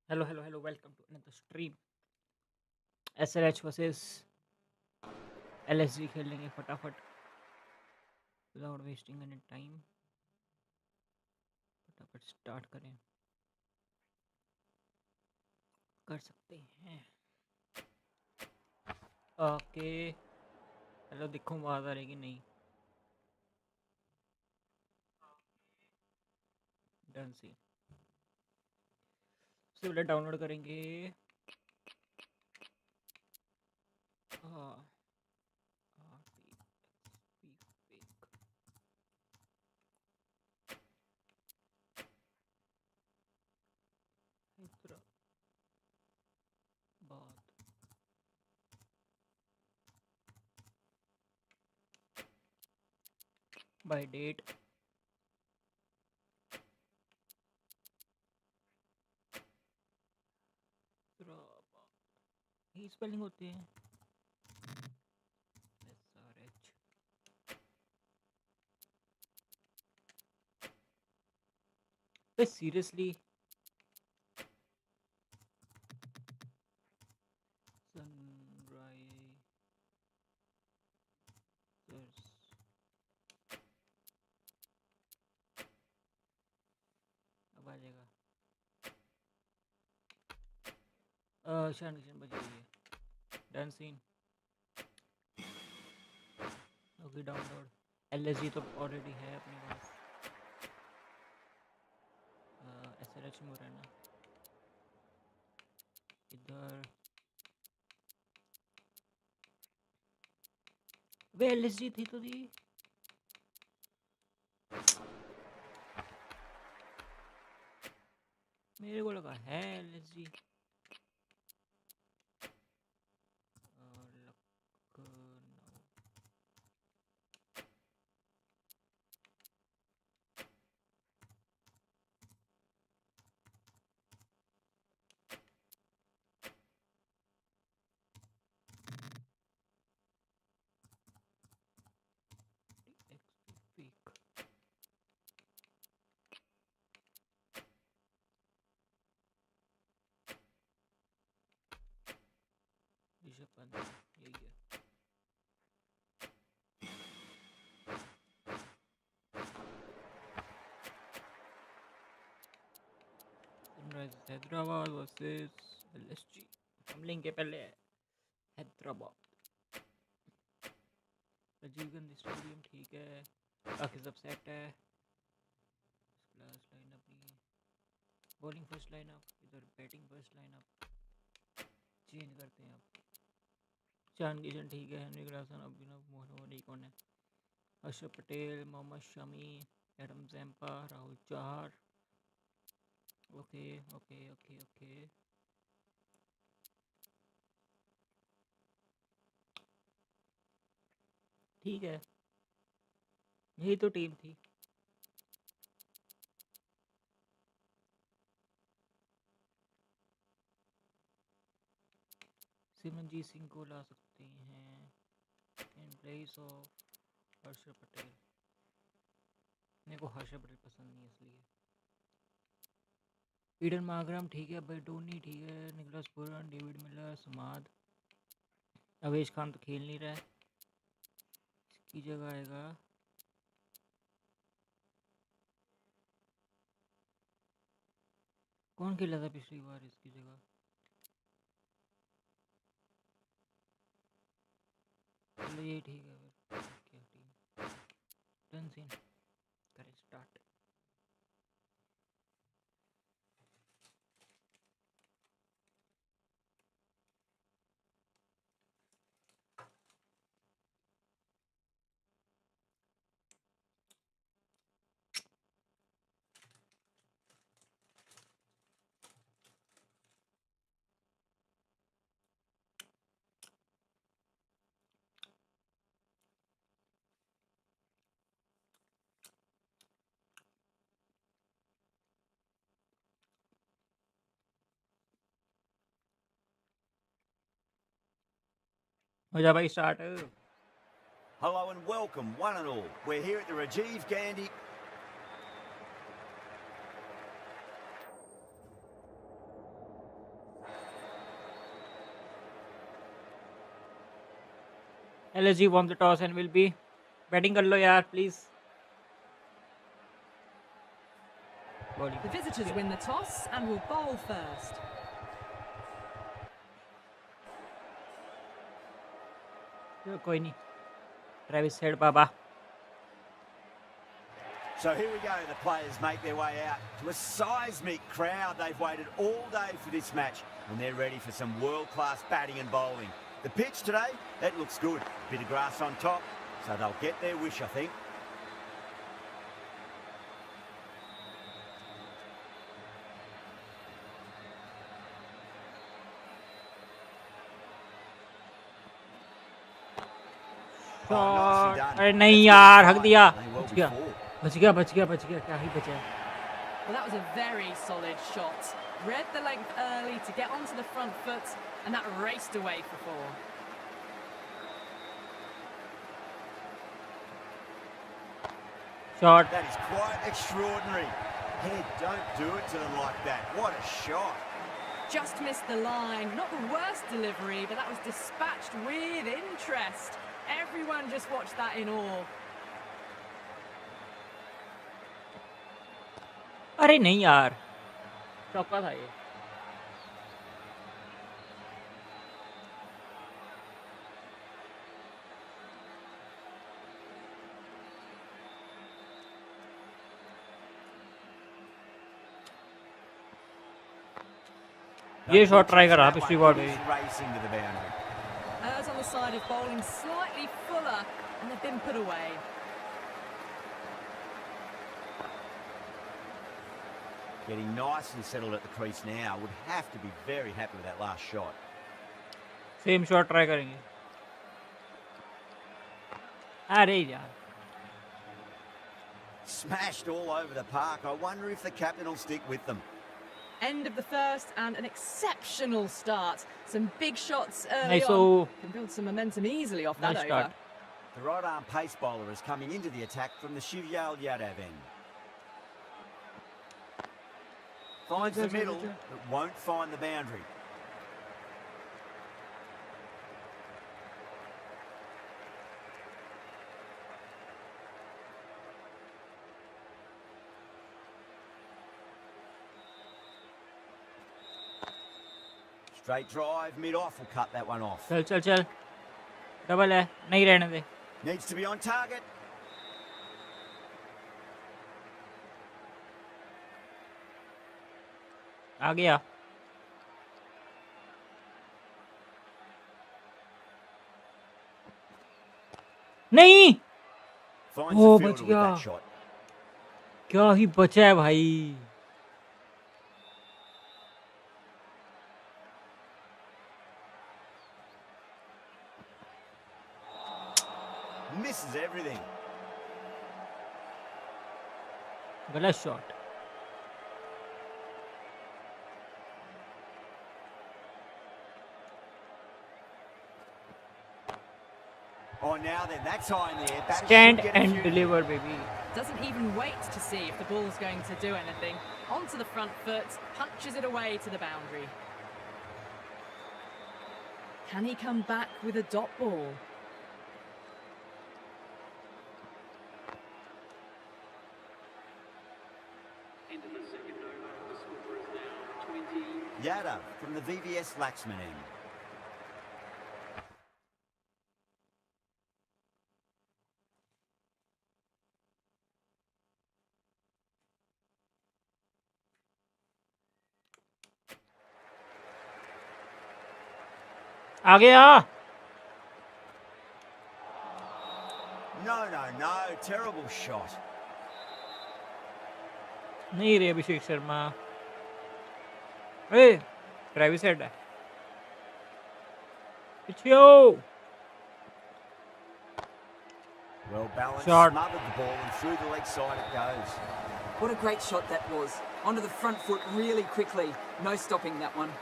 Hello, welcome to another stream. SRH versus LSG खेलेंगे फटाफट without wasting any time. फटाफट start कर सकते हैं. ओके हेलो देखो आवाज़ आ रही कि नहीं. डन सी सबसे पहले डाउनलोड करेंगे. बाय डेट ही स्पेलिंग होती है. SRH सीरियसली अब आ जाएगा. शान किशन बज रही है. Done scene. Okay download. LSG तो ऑलरेडी है अपने पास. SRH में हो रहा है ना इधर. वे LSG थी तो दी. मेरे को लगा है LSG. ऋषभ पंत यही है. Sunrisers Hyderabad versus LSG. हम लेंगे पहले हैदराबाद. राजीव गांधी स्टेडियम ठीक है. बाकी सब सेट है. क्लास लाइनअप नहीं है. Bowling first lineup. इधर बैटिंग फर्स्ट लाइनअप. चेंज करते हैं अब. चांद किशन ठीक है. हेनरी ग्रासन अभिनव मोहन कौन है. Harshad Patel Mohammed Shami Adam Zampa Rahul Chahar. Okay okay okay okay ठीक है. यही तो टीम थी. सिमरनजीत सिंह को ला सकते हैं in place of Harshad Patel. मेरे को हर्षद पटेल पसंद नहीं इसलिए. ईडन मार्ग्राम ठीक है. भाई डोनी ठीक है. निकोलस पुरन डेविड मिलर समाद. अवेश खान तो खेल नहीं रहा है. इसकी जगह आएगा कौन खेला था पिछली बार इसकी जगह. चलो ये ठीक है फिर. क्या टीम. Done scene. करें स्टार्ट. हो जा भाई start. Hello and welcome, one and all. We're here at the Rajiv Gandhi. LSG won the toss and will be batting कर लो यार please. Bowling. The visitors win the toss and will bowl first. कोई नहीं. Travis said Baba. So here we go, the players make their way out to a seismic crowd. They've waited all day for this match and they're ready for some world-class batting and bowling. The pitch today, that looks good. A bit of grass on top, so they'll get their wish, I think. Shot. अरे नहीं यार, हक दिया. बच गया. क्या ही बचा. Well, that was a very solid shot. Read the length early to get onto the front foot, and that raced away for 4. Shot. That is quite extraordinary. Head, don't do it to them like that. What a shot. Just missed the line. Not the worst delivery, but that was dispatched with interest. Everyone just watched that in awe. अरे नहीं यार, चौका था ये. ये shot try कर रहा पिछली बॉल पे. Racing to the boundary. Errs on the side of bowling slightly fuller, and they've been put away. Getting nice and settled at the crease now. Would have to be very happy with that last shot. Same shot try करेंगे. अरे यार. Smashed all over the park. I wonder if the captain will stick with them. End of the first and an exceptional start. Some big shots early Nice. on. Can build some momentum easily off that Nice over. start. The right arm pace bowler is coming into the attack from the ShreyasIyer end. Finds the middle, but won't find the boundary. Straight drive, mid-off will cut that one off. चल. Double है, नहीं रहने दे. Needs to be on target. आ गया. नहीं. Finds Oh, the fielder बच with गया. that shot. क्या ही बचा है भाई. Misses everything. गलत shot. Oh, now then, that's high in the air. Batter Stand should get a and few. deliver, baby. Doesn't even wait to see if the ball's going to do anything. Onto the front foot, punches it away to the boundary. Can he come back with a dot ball? Yadav from the VVS Laxman end. आ गया. No. Terrible shot. नहीं रे अभिषेक शर्मा. ए, Travis head है. पिछियो. Well balanced, Shot. smothered the ball and through the leg side it goes. What a great shot that was. Onto the front foot really quickly. No stopping that one.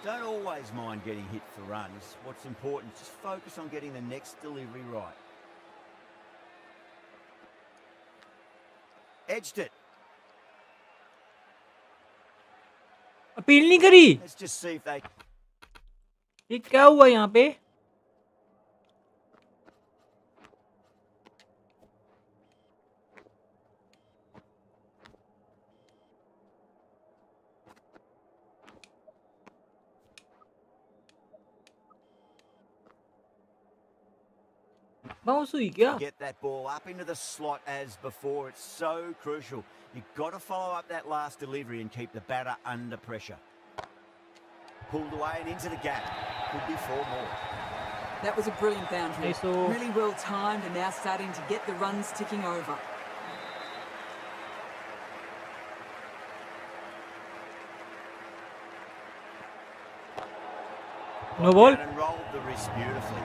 Don't always mind getting hit for runs. What's important is just focus on getting the next delivery right. Edged it. अब appeal नहीं करी. Let's just see if they... ये क्या हुआ यहाँ पे? Bounce हुई क्या? Get that ball up into the slot as before. It's so crucial. You've got to follow up that last delivery and keep the batter under pressure. Pulled away and into the gap. Could be 4 more. That was a brilliant boundary. Okay, so really well timed and now starting to get the runs ticking over. no ball. And rolled the wrist beautifully.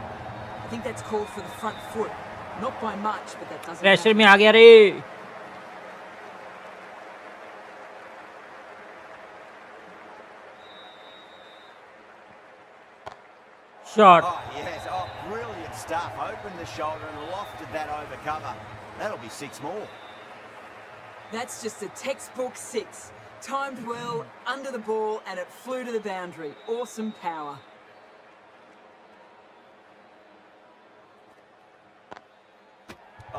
I think that's called for the front foot. Not by much, but that doesn't pressure matter. में आ गया रे. Shot. Oh, yes. Oh, brilliant stuff. Opened the shoulder and lofted that over cover. That'll be 6 more. That's just a textbook 6. Timed well, under the ball, and it flew to the boundary. Awesome power.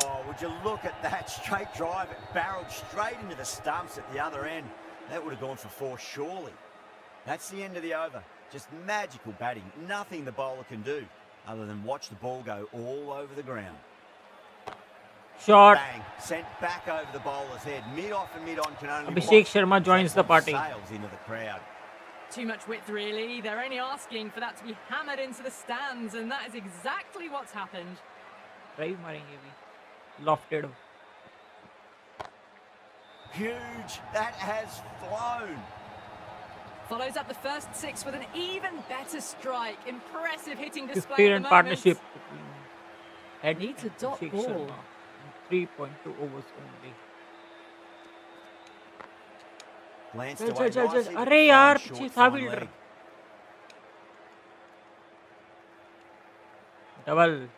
Oh, would you look at that straight drive? It barreled straight into the stumps at the other end. That would have gone for 4 surely. That's the end of the over. Just magical batting. Nothing the bowler can do other than watch the ball go all over the ground. Shot. Bang. Sent back over the bowler's head. Mid-off and mid-on can only Abhishek watch. Sharma joins the party. Sails into the crowd. Too much width, really. They're only asking for that to be hammered into the stands, and that is exactly what's happened. Drive मारेंगे भी. Lofted. Huge. That has flown. Follows up the first 6 with an even better strike. Impressive hitting display Speed at and the partnership moment. between head Needs a and dot Abhishek ball. Sharma. 3.2 overs only. Glanced चल away चल चल चल. nicely, अरे but यार fine पीछे short था fine fielder. leg. Double.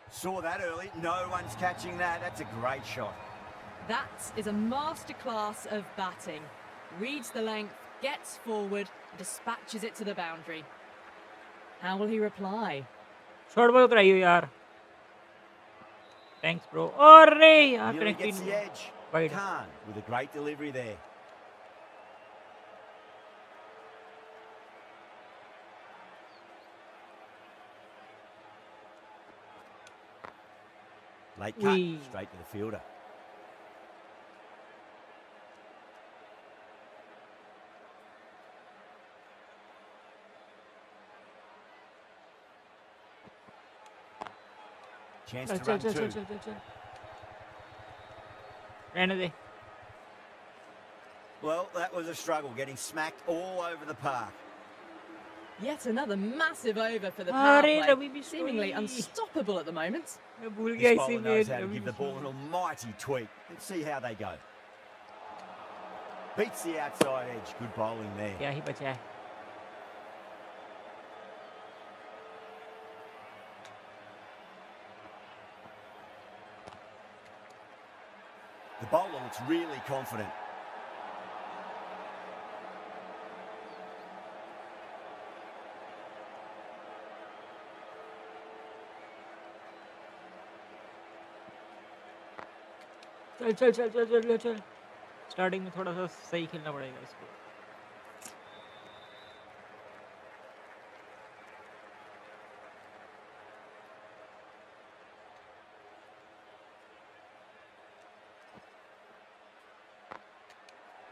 Saw that early. No one's catching that. That's a great shot. That is a masterclass of batting. Reads the length, gets forward, dispatches it to the boundary. How will he reply? Short ball कराइयो यार. Thanks bro. अरे यार Nearly connect gets in. the edge. Wide. Khan with a great delivery there. Late cut, Wee. straight to the fielder. Chance चल to चल run चल चल two. चल चल चल. रहने दे. Well, that was a struggle, getting smacked all over the park. Yet another massive over for the power अरे play. Ravi Bishnoi. Seemingly unstoppable at the moment. मैं भूल गया This इसी bowler में knows how to Ravi give the ball Bishnoi. an almighty tweak. Let's see how they go. Beats the outside edge. Good bowling there. क्या ही बचा है. The bowler looks really confident. चल चल चल चल चल चल चल. स्टार्टिंग में थोड़ा सा सही खेलना पड़ेगा इसको.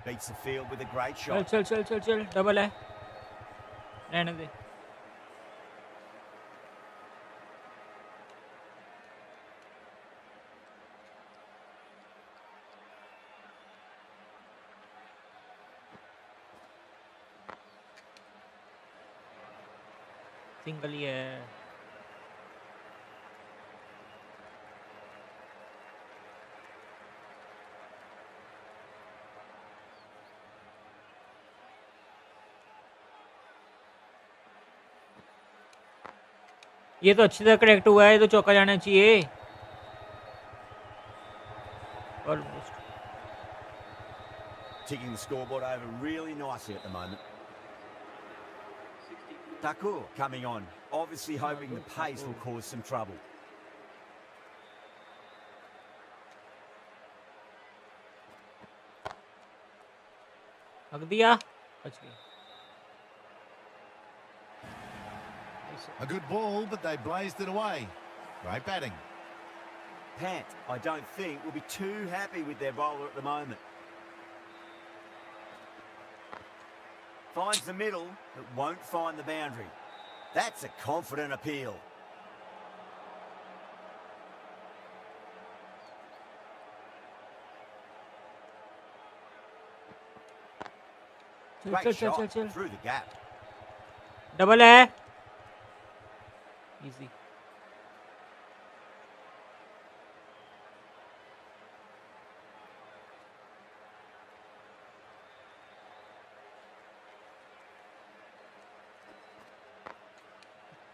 Beats the field with a great चल shot. चल चल चल चल. डबल है. रहने दे. सिंगल ही है. ये तो अच्छी तरह करेक्ट हुआ है, ये तो चौका जाना चाहिए almost. Ticking the scoreboard over really nicely at the moment. Takur coming on, obviously hoping the pace will cause some trouble. हक दिया, बच गया। A good ball, but they blazed it away. Great batting. Pant, I don't think, will be too happy with their bowler at the moment. Finds the middle, but won't find the boundary. That's a confident appeal. Great shot through the gap. Double है, easy.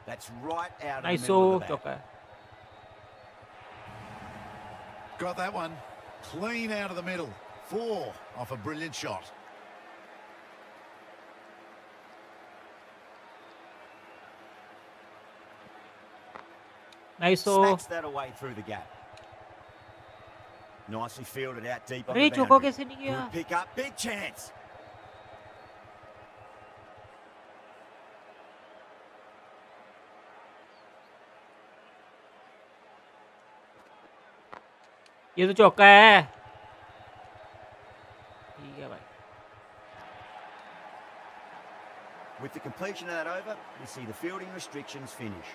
That's right out of the nice, middle of the bat. चौका है। Got that one. Clean out of the middle. 4 off a brilliant shot. Nice. Smacks that away through the gap. Nicely fielded out deep on अरे the चौका boundary. कैसे नहीं गया? Good pick up, big chance. ये तो चौका है। ठीक है भाई। With the completion of that over, we see the fielding restrictions finish.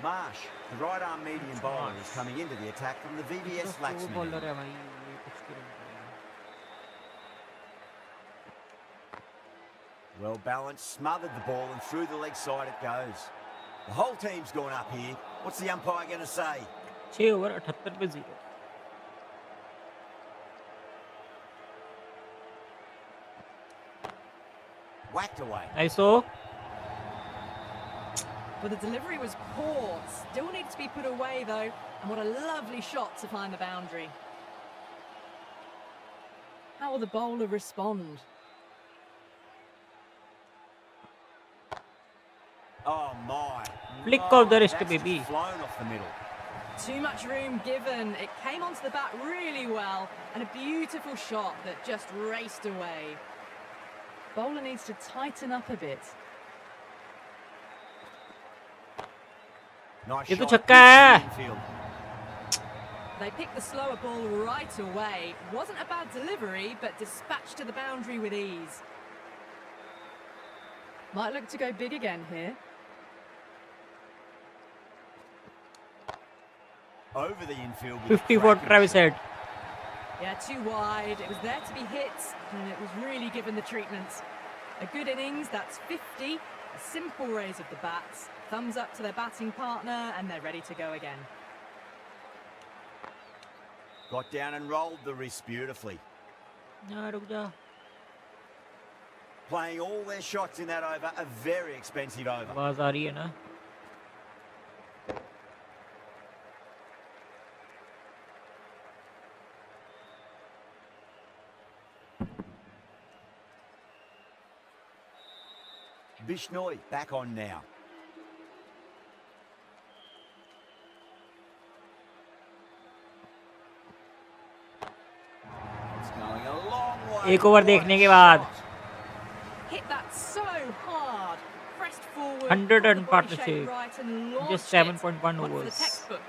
Marsh, the right arm medium bowler, is coming into the attack from the VVS Laxman. Bowler है भाई, ये कुछ करेगा। Well balanced, smothered the ball and through the leg side it goes. The whole team's gone up here. What's the umpire going to say? 6 over 78 पे 0। Whacked away. Nice हो। Well, the delivery was poor. Still needs to be put away, though. And what a lovely shot to find the boundary. How will the bowler respond? Oh my. Flick No, of the wrist, that's baby. just flown off the middle. Too much room given. It came onto the bat really well. And a beautiful shot that just raced away. Bowler needs to tighten up a bit. Nice ये तो shot. छक्का है। Infield. They picked the slower ball right away. Wasn't a bad delivery, but dispatched to the boundary with ease. Might look to go big again here. Over the infield. with 54 cracking Travis shot. head। Yeah, too wide. It was there to be hit, and it was really given the treatment. A good innings, that's 50. A simple raise of the bats. Thumbs up to their batting partner, and they're ready to go again. Got down and rolled the wrist beautifully. ना रुक जा। Playing all their shots in that over, a very expensive over. आवाज आ रही है ना? Bishnoi back on now. It's going a long way. एक over देखने के बाद Hit that so hard. Pressed forward. 100 got the run body partnership. shape right and launched Just it. 7.1 One for the overs. textbook.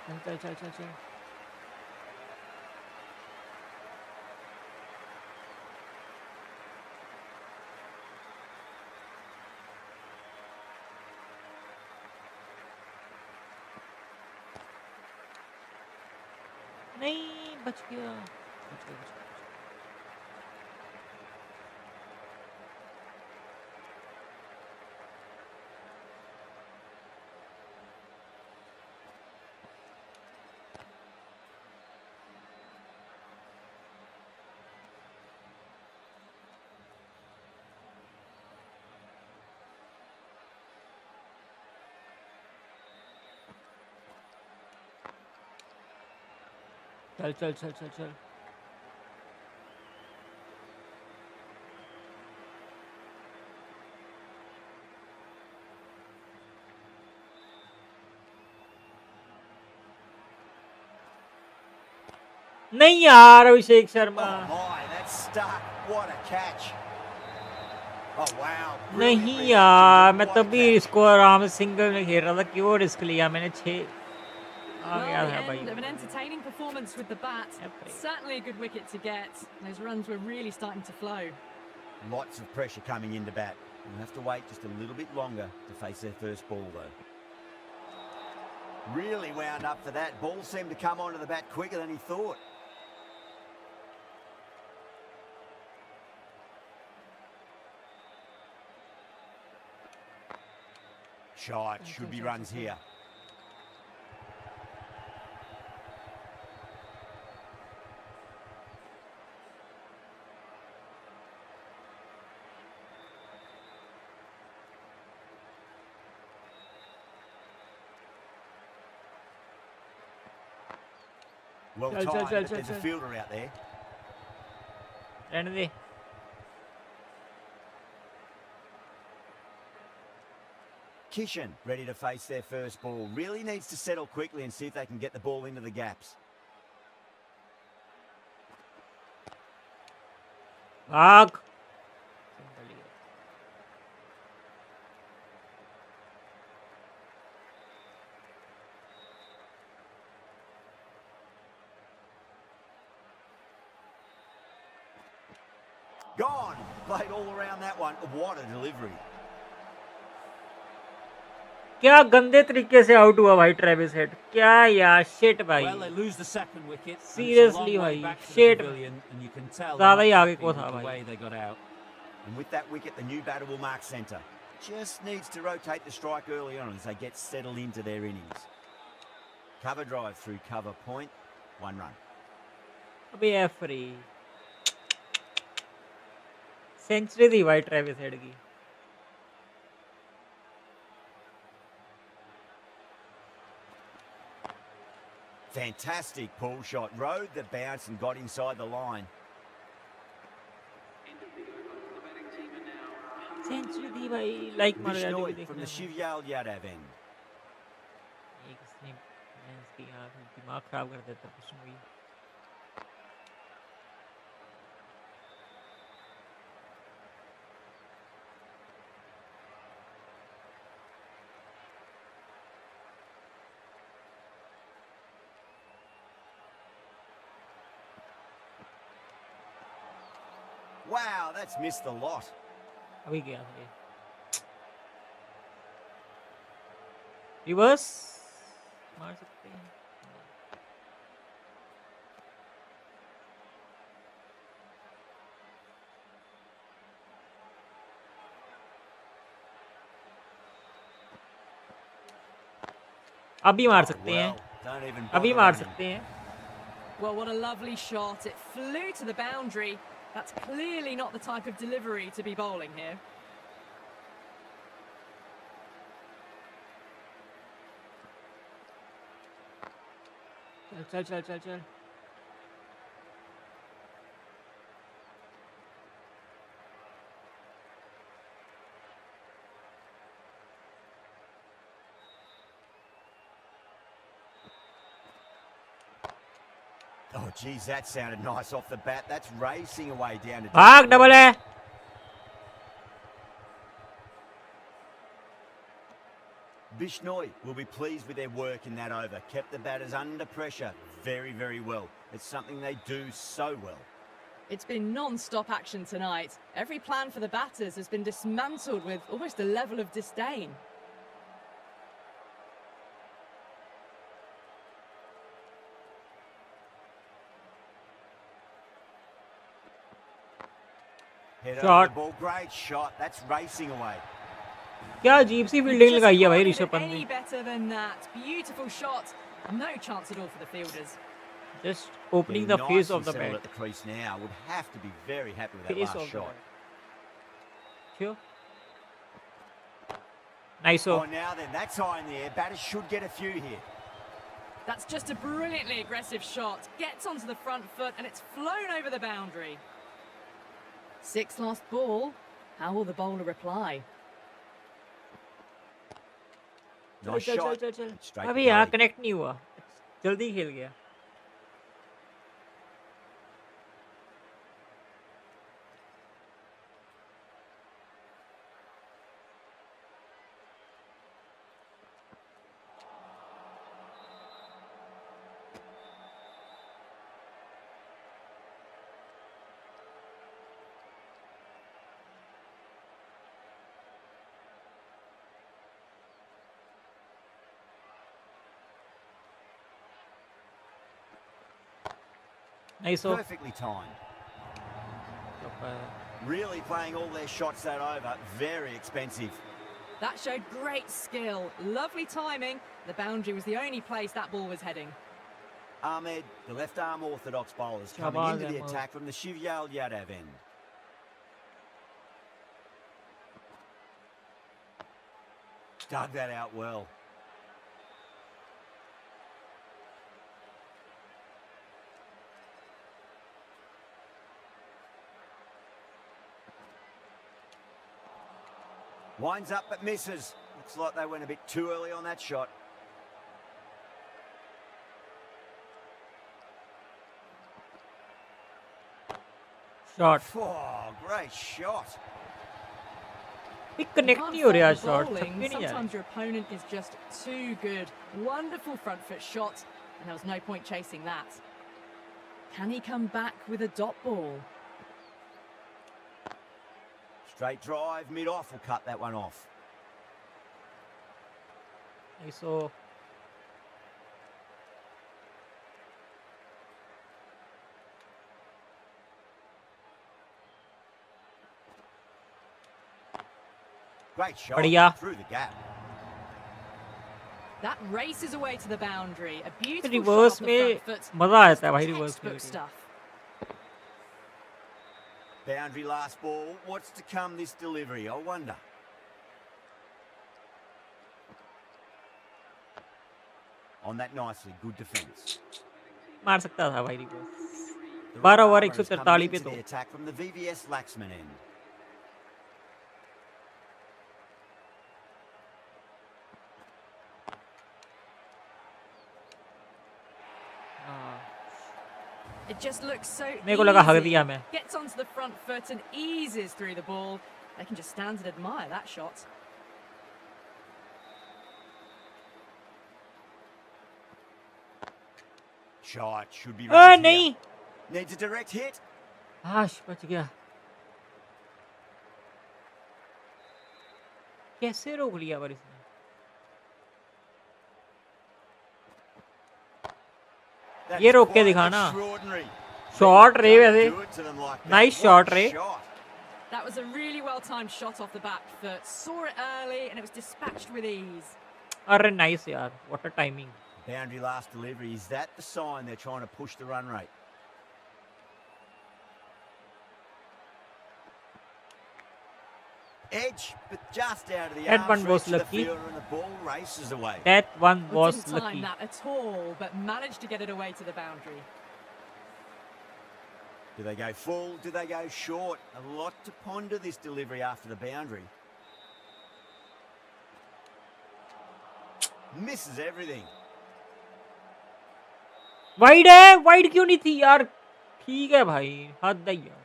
चल चल चल चल। नहीं, बच गया, बच गया, बच गया। चल चल चल चल चल नहीं यार Abhishek Sharma Oh my, that's stuck. What a catch. Oh wow. नहीं Brilliantly यार executed. मैं What a तभी catch. इसको आराम से सिंगल में खेल रहा था क्यों रिस्क लिया मैंने 6 आ Well, गया the था end भाई of an entertaining performance with the bat. Yep. Certainly a good wicket to get. Those runs were really starting to flow. Lots of pressure coming into bat. We'll have to wait just a little bit longer to face their first ball though. Really wound up for that. Ball seemed to come onto the bat quicker than he thought. Shot. Should be runs here. Well Chal, chal, timed, chal, but chal, there's a chal. fielder out there. रहने दे Kishan ready to face their first ball. Really needs to settle quickly and see if they can get the ball into the gaps. भाग Gone. Played all around that one. What a delivery. क्या गंदे तरीके से out हुआ भाई Travis head क्या यार shit भाई Well, they lose the second wicket. and it's a Seriously, long way bhai, back to the shit. pavilion, and you can tell ज़्यादा they're ही not आगे happy को with था the भाई way they got out. And with that wicket, the new batter will mark centre. Just needs to rotate the strike early on as they get settled into their innings. Cover drive through cover point. 1 run. अबे एफरी century थी भाई Travis head की Fantastic pull shot. Rode the bounce and got inside the line. Century थी भाई like मार जाती हुई Bishnoi देखना from the है। Shivyal Yadav end. एक इसने मैंस की यार दिमाग खराब कर देता Bishnoi Wow, that's missed the lot. अभी गया था ये रिवर्स मार सकते हैं अभी मार सकते हैं Well, don't even अभी bother मार running. सकते हैं Well, what a lovely shot. It flew to the boundary. That's clearly not the type of delivery to be bowling here. चल चल चल चल चल Oh, geez, that sounded nice off the bat. That's racing away down to... भाग double है Bishnoi will be pleased with their work in that over. Kept the batters under pressure very, very well. It's something they do so well. It's been non-stop action tonight. Every plan for the batters has been dismantled with almost a level of disdain. Head Shot. over the ball. Great shot. That's racing away. क्या अजीब सी fielding Just लगाई है भाई can't Rishabh get Pant any ने better than that. Beautiful shot. No chance at all for the fielders. Just opening the Getting face nice of and the settled bat at the crease now. Would have to be very happy with that face last of the shot. Bat nice Oh, now then, that's high in the air. Batters should get a few here. That's just a brilliantly aggressive shot. Gets onto the front foot and it's flown over the boundary. 6 last ball. How will the bowler reply? Nice चल shot. चल चल चल Straight अभी to यहाँ gully. Connect नहीं हुआ जल्दी खेल गया नहीं सो Perfectly timed. Really playing all their shots that over. Very expensive. That showed great skill. Lovely timing. The boundary was the only place that ball was heading. Ahmed, the left arm orthodox bowlers coming Shahbaz into the Ahmed. attack from the Shivyal Yadav end. Dug that out well. Winds up but misses. Looks like they went a bit too early on that shot. Shot Oh, great shot. भी You connect can't नहीं हो रहा fault the shot bowling. छक्के नहीं आ रहे Sometimes your opponent is just too good. Wonderful front foot shot, and there was no point chasing that. Can he come back with a dot ball? Straight drive, mid-off will cut that one off. नहीं सो Great shot. बढ़िया Through the gap. That races away to the boundary. A beautiful shot reverse off the में front foot. मजा आता है भाई reverse Textbook खेल के stuff. Boundary last ball. What's to come this delivery? I wonder. On that nicely. Good defence. मार सकता था भाई reverse The 12 over Rama has come 143 पे into तो the attack from the VVS Laxman end. It just looks so मेरे को लगा हक easy. दिया मैं Gets onto the front foot and eases through the ball. They can just stand and admire that shot. Shot should be ओए right here. नहीं Needs a direct hit. हाश बच गया कैसे रोक लिया पर इसने That ये is रोक के quite दिखाना extraordinary. शॉट रे Don't वैसे do it to them like that. Nice What shot, a Ray. shot. That was a really well-timed shot off the back foot. Saw it early and it was dispatched with ease. अरे nice यार what a timing Boundary last delivery. Is that the sign they're trying to push the run rate? Edge, but just out of the That arm one was stretch of the lucky. fielder and the ball races away. That one Well, was didn't time lucky that at all, but managed to get it away to the boundary. Do they go full? Do they go short? A lot to ponder this delivery after the boundary. Misses everything. Wide है wide क्यों नहीं थी यार ठीक है भाई हद है यार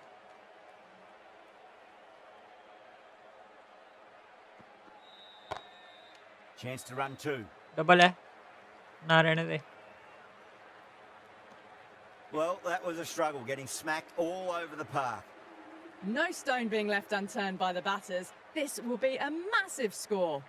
Chance to run two. Double है ना रहने दे Well, that was a struggle, getting smacked all over the park. No stone being left unturned by the batters. This will be a massive score.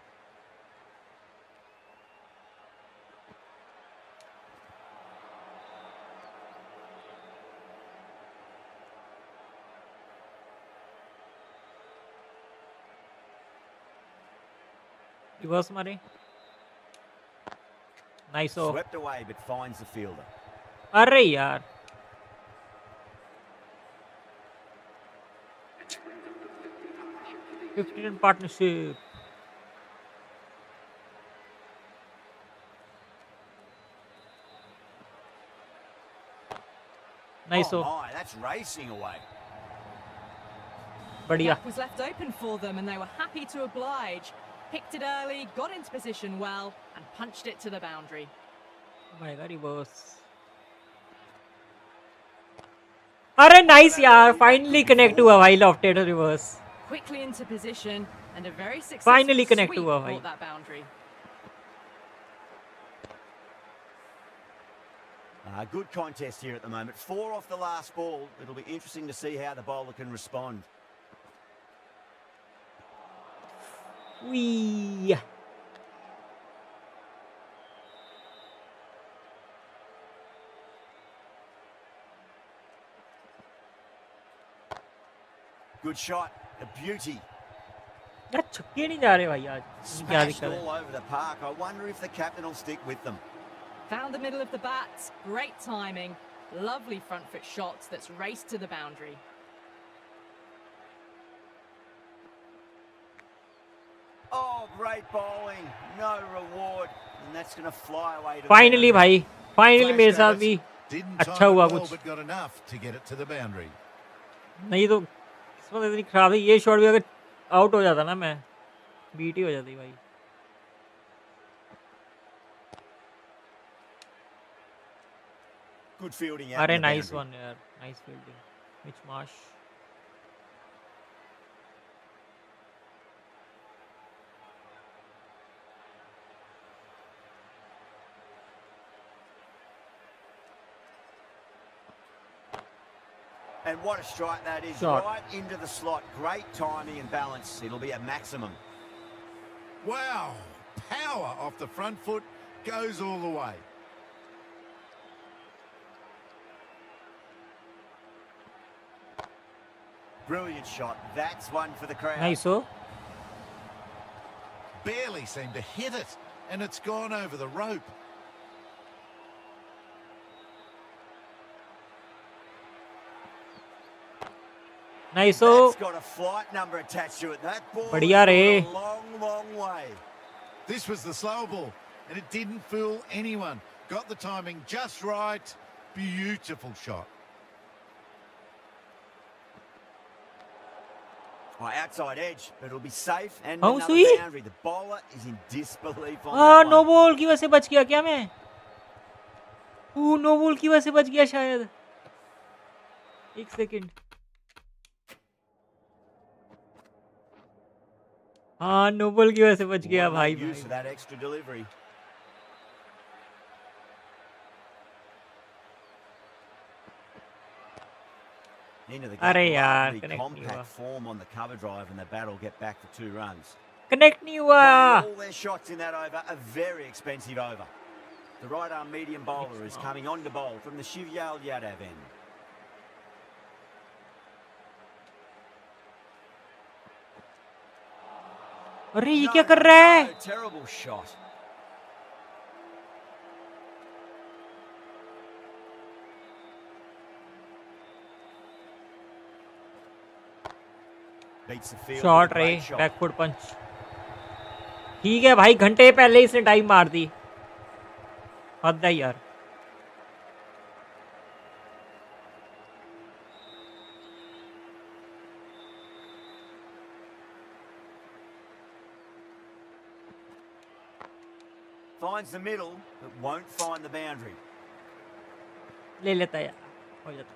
Reverse मारे nice off Swept away, but finds the fielder. अरे यार fifteen partnership Nice. Oh Oh, my, that's racing away. The बढ़िया. gap was left open for them and they were happy to oblige. Picked it early, got into position well, and punched it to the boundary. भाई reverse. अरे nice यार. Finally connect हुआ भाई lofted reverse. Quickly into position and a very successful Finally connect sweep हुआ भाई. brought that boundary. Good contest here at the moment. 4 off the last ball. It'll be interesting to see how the bowler can respond. Wee. Good shot. A beauty. यार छक्के नहीं जा रहे भाई आज. क्या Smashed दिक्कत है? all over the park. I wonder if the captain will stick with them. Found the middle of the bat, great timing, lovely front foot shot that's raced to the boundary. Oh, great bowling. No reward. And that's going to fly away to the Finally boundary. भाई. Finally मेरे Flashed साथ at भी it. Didn't अच्छा time it हुआ well, कुछ. but got enough to get it to the boundary. नहीं तो किस्मत इतनी खराब है. ये शॉट भी अगर आउट हो जाता ना मैं बीट ही हो जाती भाई. Good fielding out. अरे in the nice boundary. One यार. Nice fielding. Mitch Marsh. And what a strike that is. Shot. Right into the slot. Great timing and balance. It'll be a maximum. Wow. Power off the front foot. Goes all the way. Brilliant shot. That's one for the crowd. Nice हो. Barely seemed to hit it. And it's gone over the rope. Nice हो. That's got a flight number attached to it. That ball बढ़िया has रे. gone a long, long way. This was the slow ball. And it didn't fool anyone. Got the timing just right. Beautiful shot. Outside edge, but it'll be safe and How another sweet. boundary. The bowler is in disbelief on हाँ that no one. Ball की वजह से बच गया क्या मैं? No ball की वजह से बच गया शायद. एक सेकंड. हाँ नो बॉल की वजह से बच गया Well, भाई made use of भाई. that extra delivery. Into the gap, अरे यार, lovely connect नहीं हुआ. compact form on the cover drive, and the bat will get back for 2 runs. Connect नहीं हुआ. All their shots in that over, a very expensive over. The right arm medium bowler is coming on to bowl from the Shivyal Yadav end. अरे ये No, क्या कर रहा है? no, terrible shot. Beats the field. with a shot रे. great shot. Back foot पंच. ठीक है भाई घंटे पहले इसने टाइम मार दी. हद है यार. Finds the middle, but won't find the boundary. ले लेता यार. हो जाता.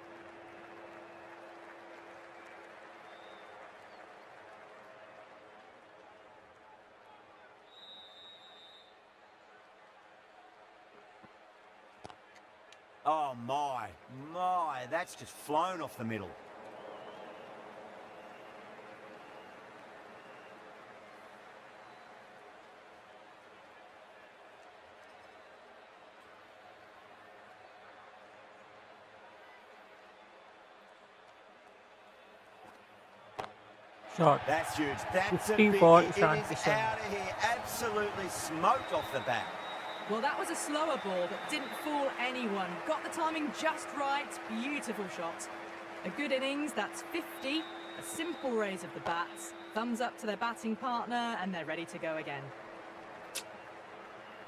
Oh my, that's just flown off the middle. Shot. That's huge. That's a 54 biggie. It Ishan is Kishan. out of here. Absolutely smoked off the bat. Well, that was a slower ball that didn't fool anyone. Got the timing just right. Beautiful shot. A good innings, that's 50. A simple raise of the bats. Thumbs up to their batting partner, and they're ready to go again.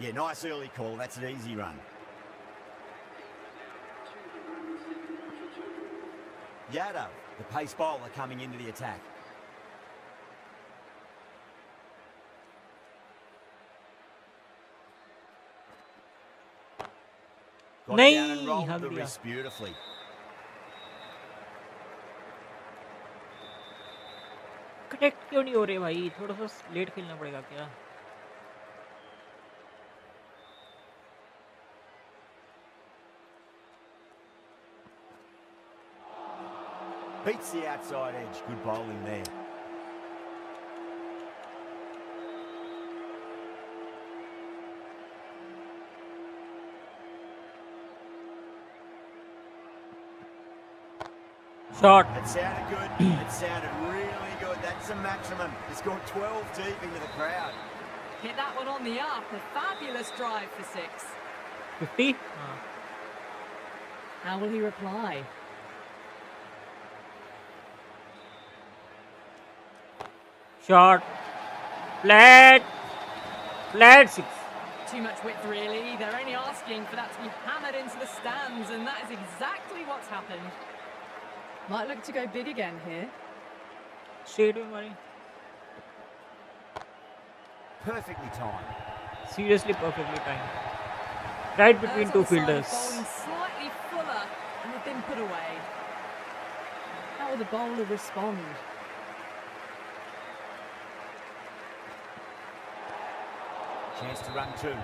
Yeah, nice early call. That's an easy run. Yadav, the pace bowler, coming into the attack. Got Nahi, down and rolled hug the diya. wrist beautifully. Connect क्यों नहीं हो रहे भाई? थोड़ा सा late खेलना पड़ेगा क्या? Beats the outside edge. Good bowling there. Shot. It sounded good. It sounded really good. That's the maximum. It's gone 12 deep into the crowd. Hit that one on the up. A fabulous drive for 6. 50. हाँ. How will he reply? Shot. Flat 6. Too much width, really. They're only asking for that to be hammered into the stands, and that is exactly what's happened. Might look to go big again here. Straight में मारी. Perfectly timed. Seriously perfectly timed. Right between two Those on the side fielders. bowling slightly fuller, and they've been put away. How will the bowler respond? Chance to run two.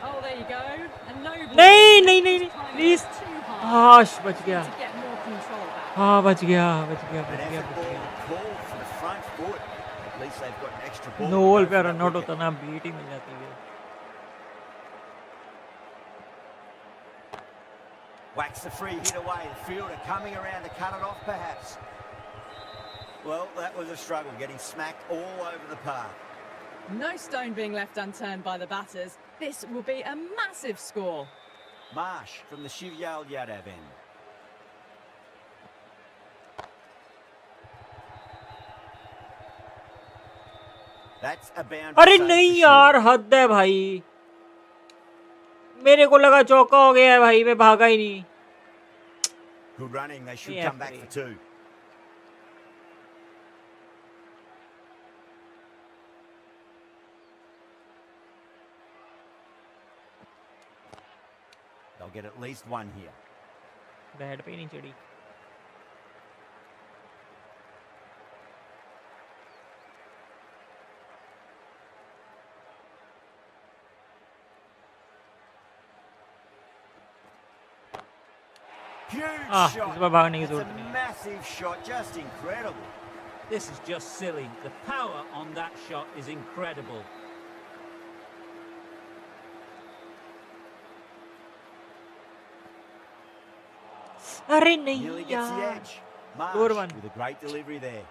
Oh, there you go. And no ball. नहीं नहीं नहीं This time please. it's too high. हाश बच गया. To get more control back. हाँ बच गया. An effort ball call for the front foot. At least they've got an extra ball. No to ball go पे for run that out wicket. होता ना beat ही मिल जाती है. Whacks the free hit away. The fielder coming around to cut it off, perhaps. Well, that was a struggle, getting smacked all over the park. No stone being left unturned by the batters. This will be a massive score. Marsh from the Shivyal Yadav end. That's a boundary. अरे save नहीं for यार sure. हद है भाई. मेरे को लगा चौका हो गया है भाई. मैं भागा ही नहीं. Good running. They should Yeah, come back for two. They'll get at least one here. Bat पे ही नहीं चढ़ी. Huge Ah, shot. इस बार भागने की That's जरूरत a नहीं. massive shot. Just incredible. This is just silly. The power on that shot is incredible. अरे Nearly नहीं gets the यार. edge. Marsh Good one. with a great delivery there.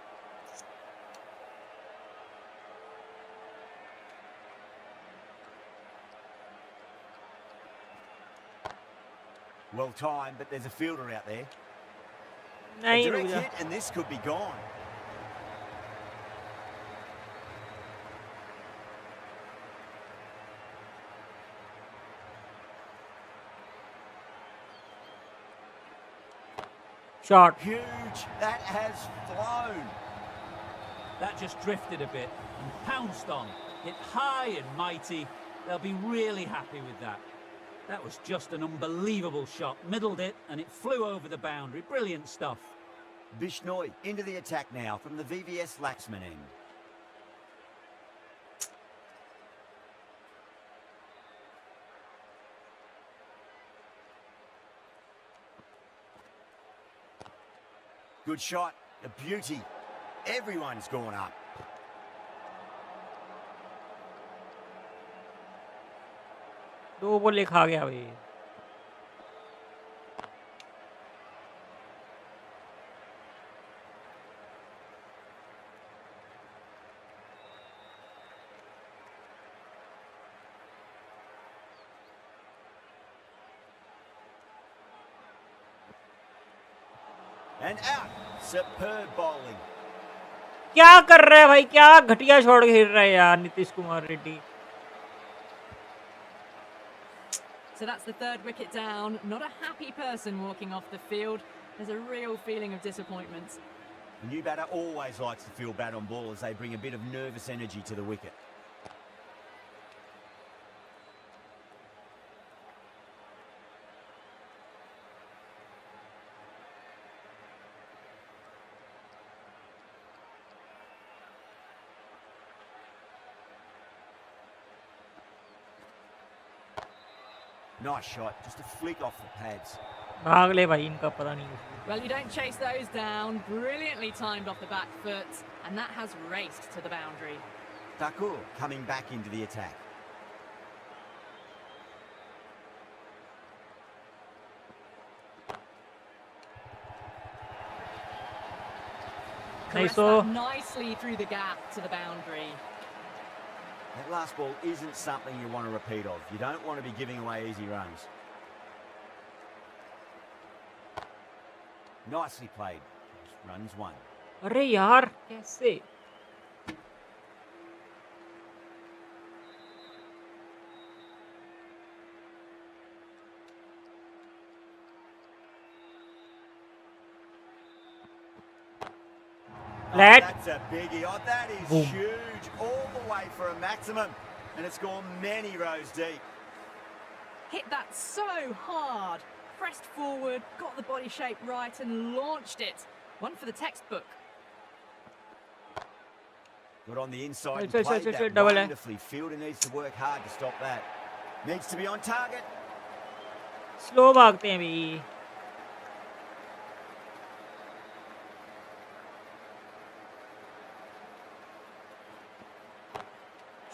Well timed, but there's a fielder out there. A नहीं रुक direct जा. hit and this could be gone. Shot. Huge. That has flown. That just drifted a bit and pounced on. Hit high and mighty. They'll be really happy with that. That was just an unbelievable shot. Middled it and it flew over the boundary. Brilliant stuff. Bishnoi into the attack now from the VVS Laxman end. Good shot. A beauty. Everyone's gone up. दो ball खा गया भाई. And out. Superb bowling. क्या कर रहा है भाई? क्या घटिया शॉट खेल रहा है यार Nitish Kumar Reddy. So that's the third wicket down. Not a happy person walking off the field. There's a real feeling of disappointment. The new batter always likes to feel bad on ball as they bring a bit of nervous energy to the wicket. Nice shot, just a flick off the pads. भाग ले भाई इनका पता नहीं कुछ। Well, you don't chase those down. Brilliantly timed off the back foot, and that has raced to the boundary. Thakur coming back into the attack. Caressed so- that nicely through the gap to the boundary. That last ball isn't something you want to repeat of. You don't want to be giving away easy runs. Nicely played. Runs one. अरे यार कैसे? Let. That's a biggie. Oh, that is Boom. huge. All the way for a maximum. And it's gone many rows deep. Hit that so hard. Pressed forward, got the body shape right and launched it. One for the textbook. Got on the inside and Chill, played chill, that chill, double A. wonderfully. Fielder needs to work hard to stop that. Needs to be on target. Slow भागते हैं भी।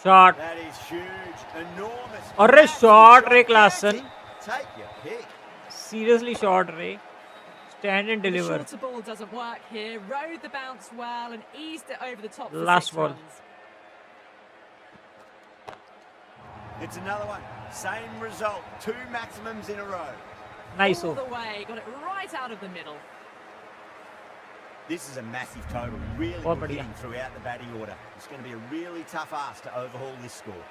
Shot. That is huge. Enormous. अरे Massive shot shot. रे Klaasen. Take your pick. Seriously shot रे। Stand and The deliver. shorter ball doesn't work here. Rode the bounce well and eased it over the top for Last 6 ball. runs. It's another one. Same result. 2 maximums in a row. Nice All हो। the way, got it right out of the middle. This is a massive total. Really बहुत good बढ़िया। hitting throughout the batting order. It's going to be a really tough ask to overhaul this score.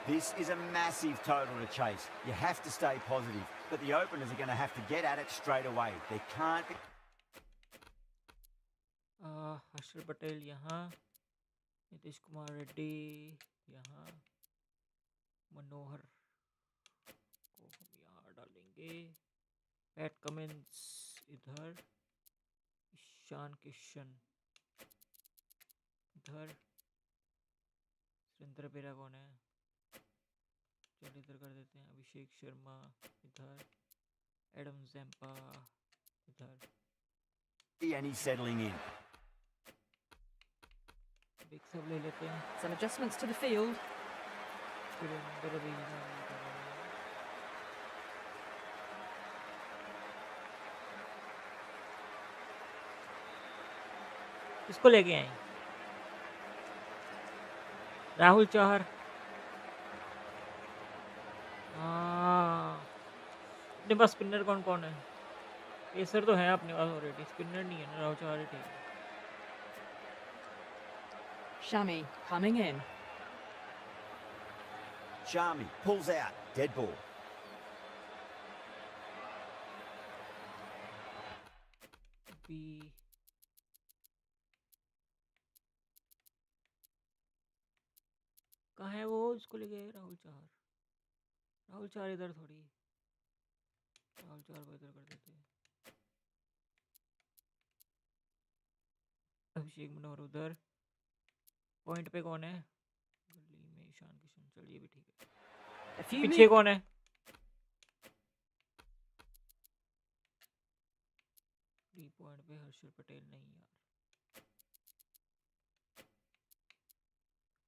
This is a massive total to chase. You have to stay positive, but the openers are going to have to get at it straight away. They can't be... Harshal Patel यहाँ, नीतीश कुमार रेड्डी यहाँ, मनोहर को हम यहाँ डालेंगे, PAT Cummins इधर, ईशान किशन इधर, सुरेंद्र बेरा कौन है? चल इधर कर देते हैं, अभिषेक शर्मा इधर, एडम जैम्पा इधर, And he's settling in. Big सब ले लेते हैं, Some adjustments to the field. Surendra बेरा इसको लेके आए राहुल चौहर। अपने पास स्पिनर कौन कौन है? पेसर तो है अपने पास ऑलरेडी, स्पिनर नहीं है ना। राहुल चौहर ही ठीक है। Shami coming in. Shami pulls out. Dead ball. बी कहाँ है वो? इसको ले गए राहुल चौहर। राहुल चौहर इधर थोड़ी, राहुल चौहर को इधर कर देते हैं। अभिषेक मनोहर उधर, पॉइंट पे कौन है? गली में ईशान किशन। चल ये भी ठीक है। A few पीछे कौन है? डी पॉइंट पे हर्षल पटेल नहीं यार।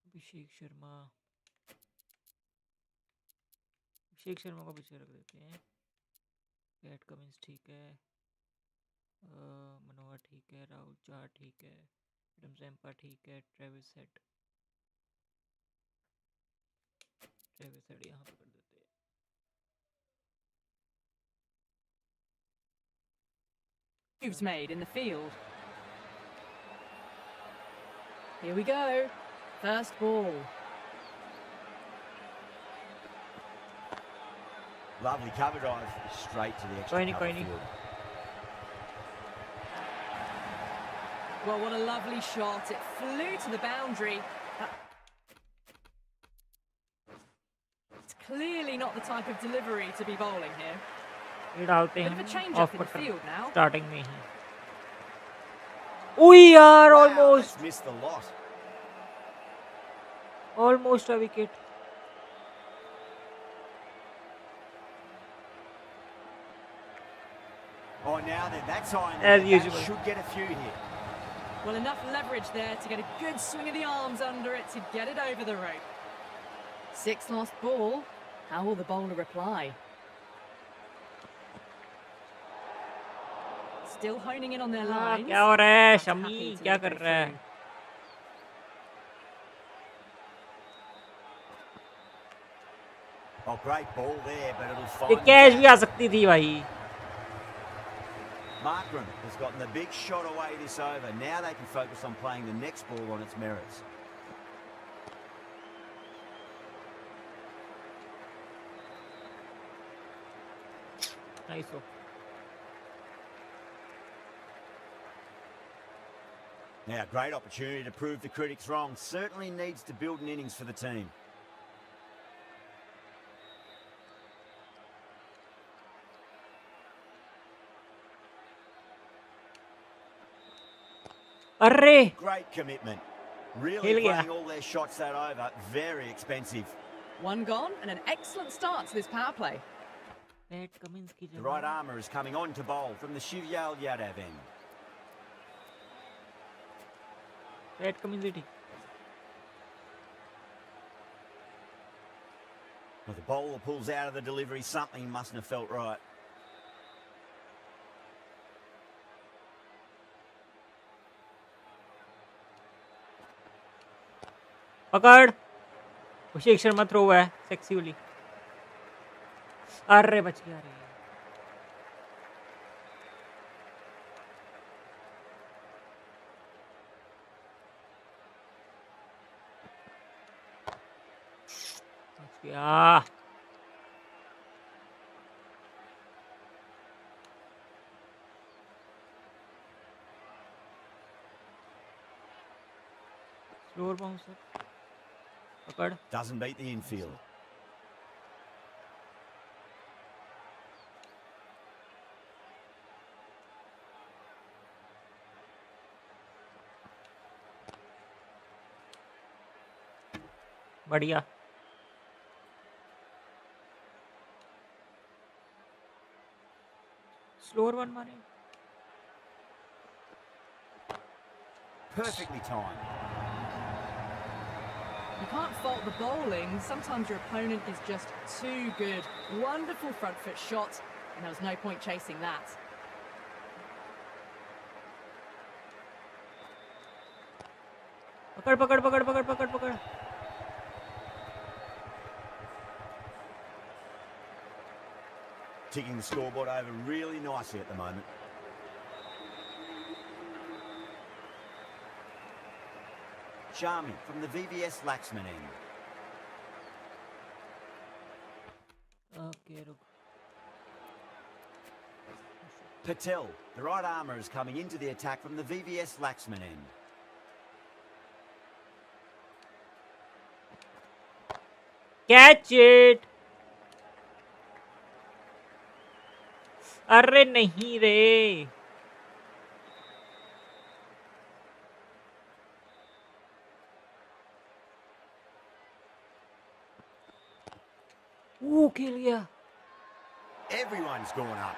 अभिषेक शर्मा, अभिषेक शर्मा को पीछे रख देते हैं। पैट कमिंस ठीक है, मनोहर ठीक है, राहुल चौहर ठीक है, एडम जैम्पा ठीक है, ट्रेविस हेड यहाँ पे कर देते हैं। moves made in the field. Here we go. First ball. Lovely cover drive. Straight to the extra कोई नहीं, cover कोई नहीं। field. Well, what a lovely shot. It flew to the boundary. It's clearly not the type of delivery to be bowling here. ये डालते Bit of a हैं change of up in the पट्टर field now. Starting में ही ओह यार Wow, almost that's missed the lot. Almost a wicket Oh, now then, that's iron. As That usual. should get a few here. Well, enough leverage there to get a good swing of the arms under it to get it over the rope. 6 lost ball. How will the bowler reply? Still honing in on their lines. क्या हो रहा है but Shami happy to क्या let कर go रहा है through. Oh, great ball there, but it'll ये find. Catch भी आ सकती थी भाई Markram has gotten the big shot away this over. Now they can focus on playing the next ball on its merits. Nice हो Now, great opportunity to prove the critics wrong. Certainly needs to build an innings for the team. अरे Great commitment. Really Hill gaya. playing all their shots that over. Very expensive. One gone and an excellent start to this power play. PAT Cummins की The right armour is coming on to bowl from the Shivyal Yadav end. Pat Cummins ही ठीक Well, the bowler pulls out of the delivery. Something mustn't have felt right. पकड़ Abhishek Sharma throw हुआ है sexy वाली अरे बच गया रे बच गया स्लोअर बाउंसर पकड़ Doesn't beat the infield. बढ़िया स्लोअर वन मारे Perfectly timed. You can't fault the bowling. Sometimes your opponent is just too good. Wonderful front foot shot, and there was no point chasing that. पकड़ पकड़ पकड़ पकड़ पकड़ पकड़ Ticking the scoreboard over really nicely at the moment. Charming from the VVS Laxman end. Okay रुक Patel, the right armour is coming into the attack from the VVS Laxman end. Catch it अरे नहीं रे वो खेल गया Everyone's gone up.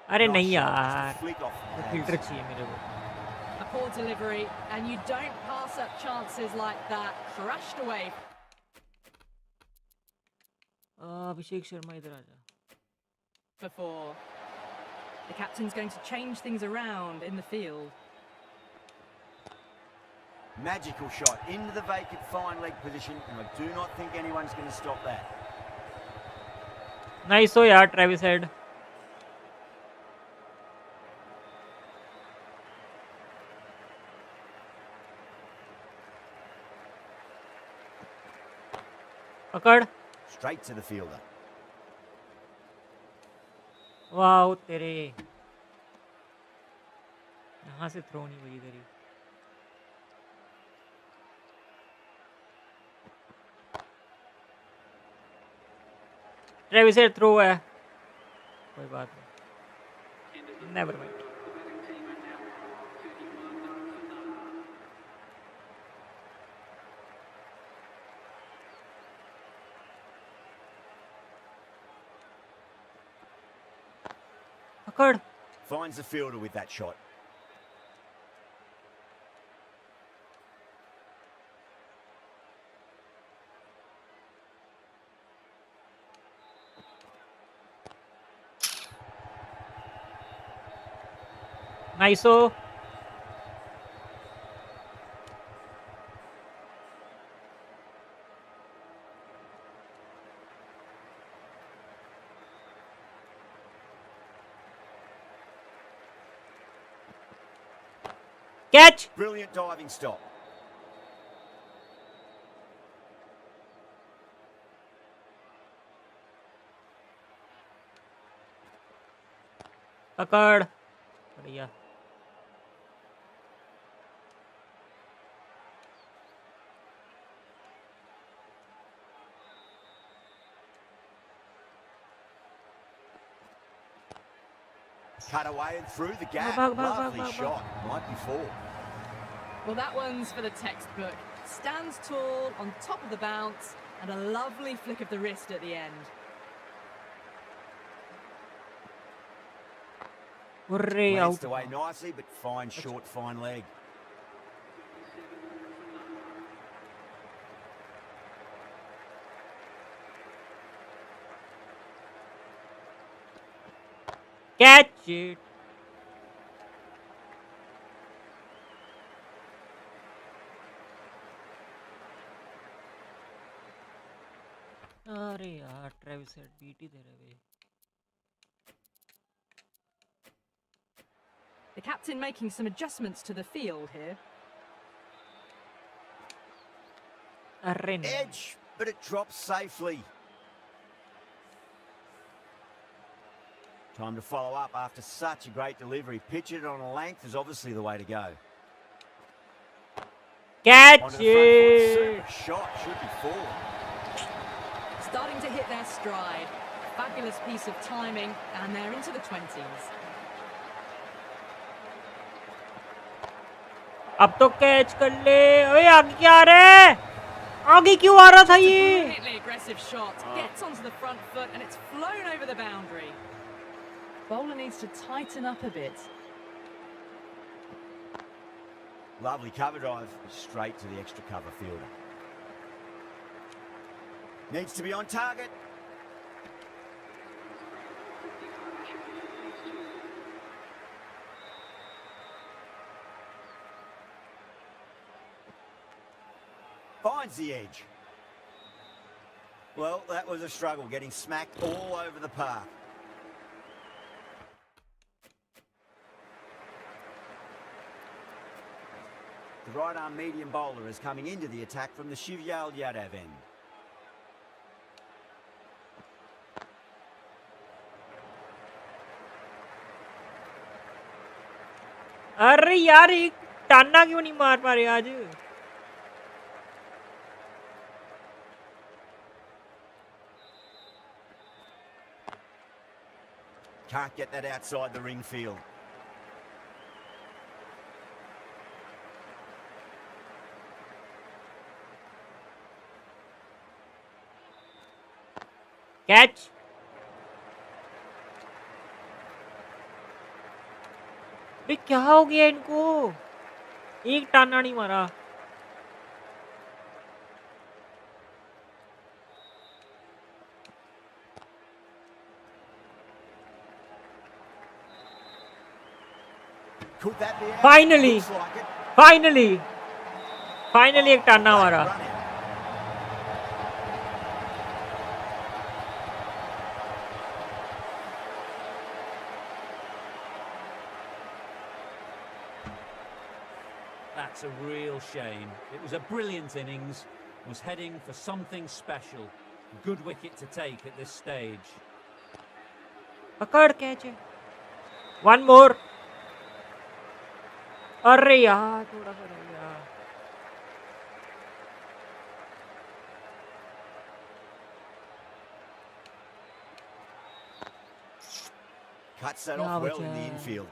अरे Nice नहीं shot, just a यार flick off the pads. Filter चाहिए मेरे को A poor delivery, and you don't pass up chances like that. Crashed away. Abhishek Sharma इधर आ जा Before. The captain's going to change things around in the field. Magical shot into the vacant fine leg position, and I do not think anyone's going to stop that. Nice हो यार Travis head पकड़ Straight to the fielder. वाह तेरे यहाँ से throw नहीं हुई तेरी ट्रेविस हेड थ्रो है कोई बात नहीं नेवर माइंड पकड़ Finds the fielder with that shot. नाइसो कैच Brilliant diving stop. पकड़ बढ़िया Cut away and through the gap. Bug, bug, bug, Lovely bug, bug. shot. Might be four. Well, that one's for the textbook. Stands tall on top of the bounce and a lovely flick of the wrist at the end. Hooray, out. Raced away nicely, but fine, short, fine leg. Catch it. अरे यार Travis head beat ही दे रहे भाई The captain making some adjustments to the field here. अरे नहीं Edge, but it drops safely. Time to follow up after such a great delivery. Pitch it on a length is obviously the way to go. catch Onto the front foot, it super shot, should be four. Starting to hit their stride. Fabulous piece of timing, and they're into the 20s. अब तो catch कर ले ओए आगे क्या आ रहा है आगे क्यों आ रहा था It's a ये brilliantly aggressive shot. Gets onto the front foot, and it's flown over the boundary. Bowler needs to tighten up a bit. Lovely cover drive, straight to the extra cover fielder. Needs to be on target. Finds the edge. Well, that was a struggle, getting smacked all over the park. The right-arm medium bowler is coming into the attack from the Shivyal Yadav end. अरे यार एक टाना क्यों नहीं मार पा रहे आज Can't get that outside the ring field. Catch अरे क्या हो गया इनको एक टाना नहीं मारा Could that be out? Finally. Looks like it. Finally एक टाना मारा Run out. That's a real shame. It was a brilliant innings was heading for something special. Good wicket to take at this stage. पकड़ catch है. One more. अरे यार थोड़ा सा रह गया. Cuts that off well in the infield.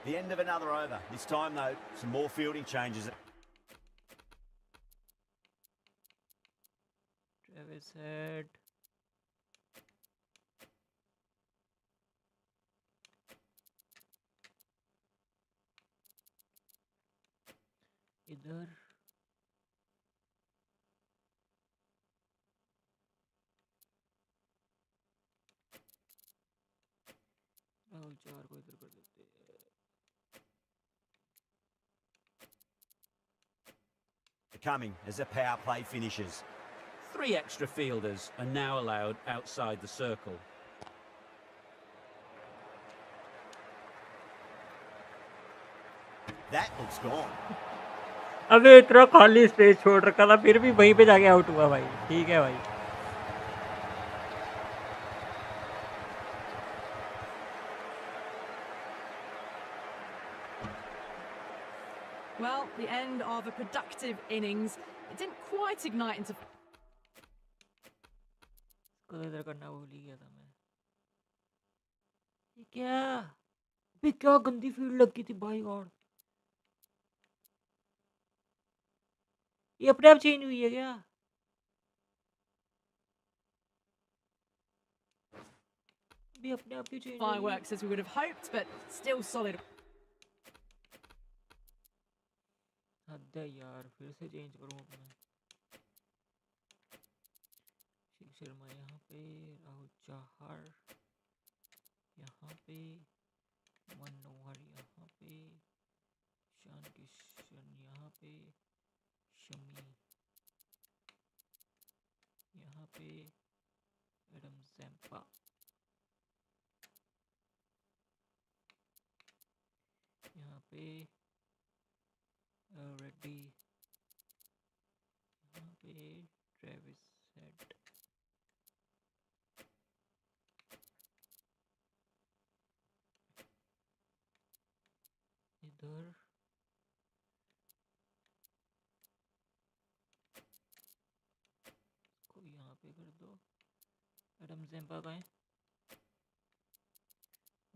The end of another over. This time, though, some more fielding changes. Travis Head. इधर राहुल चार को इधर कर देते हैं. Coming as the power play finishes. 3 extra fielders are now allowed outside the circle. That looks gone. अबे इतना खाली स्पेस छोड़ रखा था फिर भी वहीं पे जाके आउट हुआ भाई. ठीक है भाई. Well, the end of a productive innings. It didn't quite ignite into. को इधर करना भूल ही गया था मैं. ये क्या? अबे क्या गंदी फील्ड लग गई थी भाई. और ये अपने आप चेंज हुई है क्या? भी अपने आप ही चेंज हुई है. Fireworks as we would have hoped, but still solid. हद है यार. फिर से चेंज करूँ अपना. शिव शर्मा यहाँ पे. राहुल चाहर यहाँ पे. मनोहर यहाँ पे. शान किशन यहाँ पे. शमी यहाँ पे. एडम जैम्पा यहाँ पे. रेड्डी यहाँ पे. Travis head. इधर को यहाँ पे कर दो. एडम जैम्पा का है.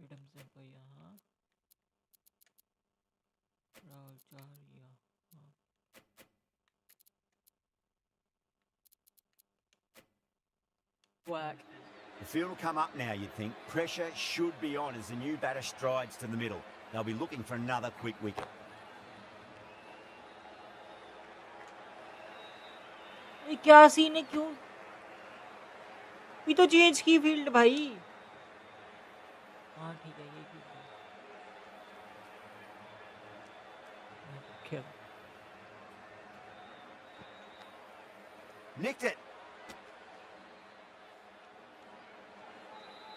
एडम जैम्पा यहाँ. राहुल चाहर यहाँ. Work. The field will come up now, you'd think. Pressure should be on as the new batter strides to the middle. They'll be looking for another quick wicket. ये क्या scene है? क्यों ये तो change की field भाई. हाँ ठीक है. ये ठीक है. खेल. Nicked it.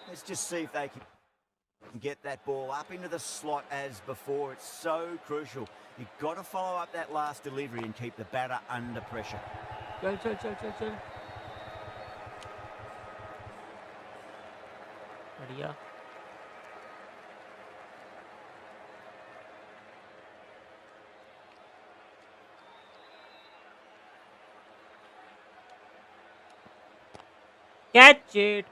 Let's just see if they can get that ball up into the slot as before. It's so crucial. You've got to follow up that last delivery and keep the batter under pressure. चल चल चल चल चल. बढ़िया. Catch it.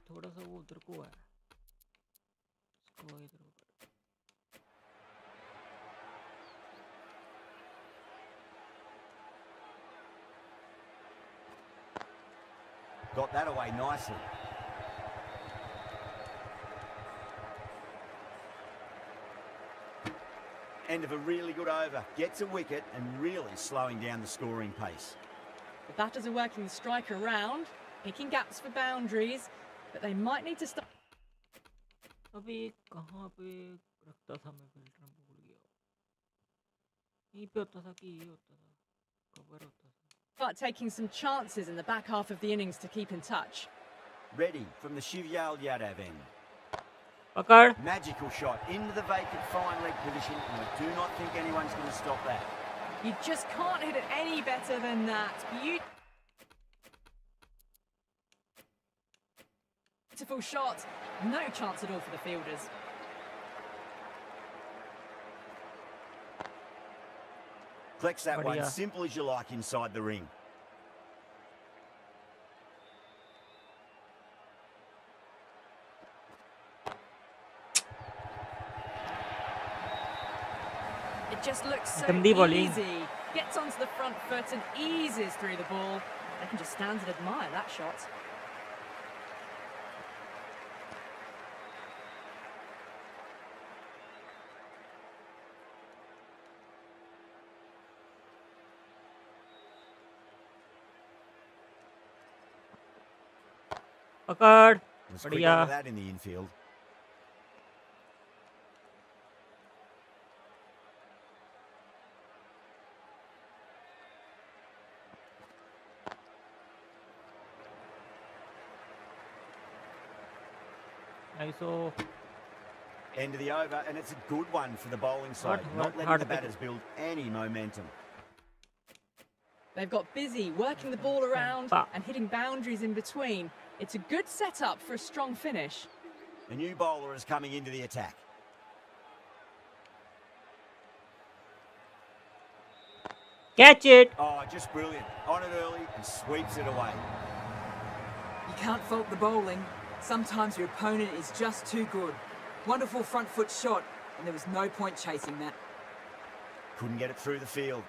थोड़ा सा वो उधर को है. इसको इधर ऊपर. Got that away nicely. End of a really good over. Gets a wicket and really slowing down the scoring pace. The batters are working the striker around, picking gaps for boundaries, but they might need to stop. अबे कहाँ पे रखता था मैं filter में भूल गया. यहीं पे होता था कि ये होता था. कवर होता था. But taking some chances in the back half of the innings to keep in touch. Ready from the Shivyal Yadav end. पकड़ Magical shot into the vacant fine leg position, and I do not think anyone's going to stop that. You just can't hit it any better than that. Beautiful shot. No chance at all for the fielders. Flex that one, बढ़िया। simple as you like inside the ring. It just looks so गंदी bowling। easy. Gets onto the front foot and eases through the ball. They can just stand and admire that shot. पकड़ Let's quick बढ़िया। onto that in the infield. नाइसो। End of the over, and it's a good one for the bowling side, not letting hard the pick. batters build any momentum. They've got busy working the ball around and hitting boundaries in between. It's a good setup for a strong finish. A new bowler is coming into the attack. Catch it। Oh, just brilliant. On it early and sweeps it away. You can't fault the bowling. Sometimes your opponent is just too good. Wonderful front foot shot, and there was no point chasing that. Couldn't get it through the field.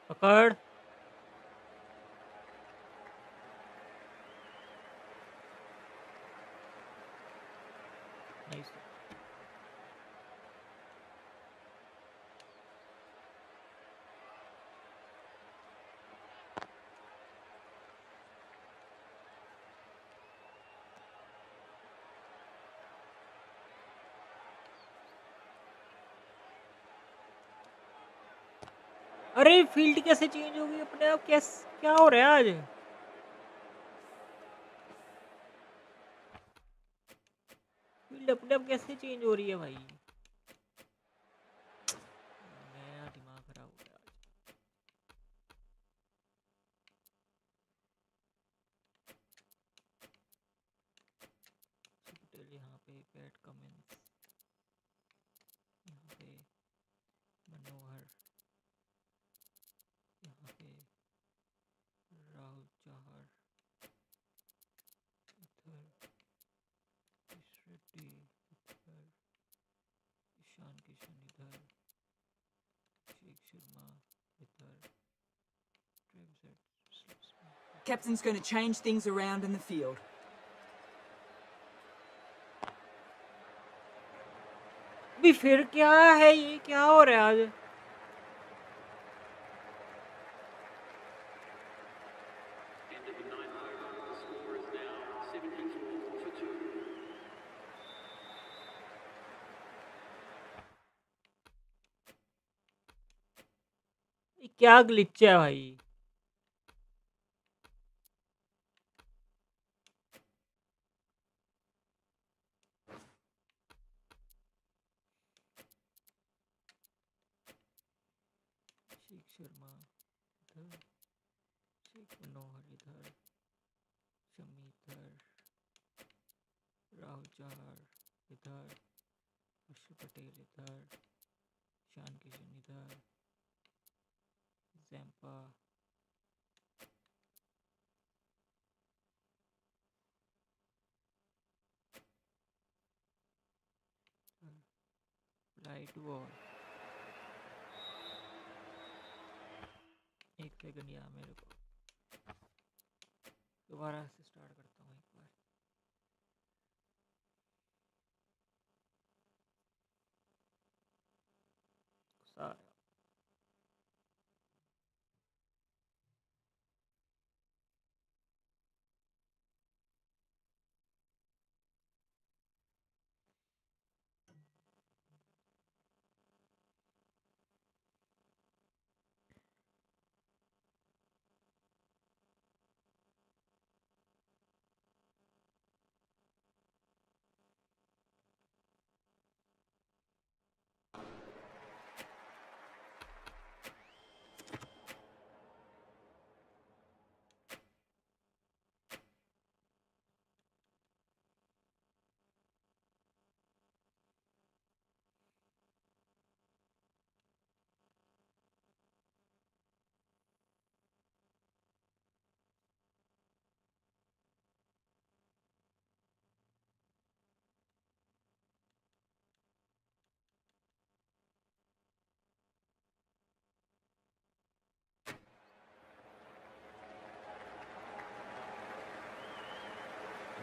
पकड़ nice. अरे field कैसे change हो गई अपने आप? क्या हो रहा है आज? फील्ड अपने आप कैसे चेंज हो रही है भाई? मेरा दिमाग खराब हो गया आज। पटेल यहाँ पे, पैट कमिंस यहाँ पे, मनोहर यहाँ पे, राहुल चहर इधर, ईश रेड्डी इधर, ईशान किशन इधर, शेख शर्मा इधर, Travis Captain's going to change things around in the field. भी फिर क्या है ये? क्या हो रहा है आज? ये क्या ग्लिच है भाई? शेख शर्मा इधर, शेख मनोहर इधर, शमी इधर, राहुल चहर इधर, ऋषभ पटेल इधर, ईशान किशन इधर, जैम्पा फ्लाई टू ऑल। एक सेकंड यहाँ मेरे को दोबारा से स्टार्ट करता हूँ एक बार। गुस्सा आ रहा है।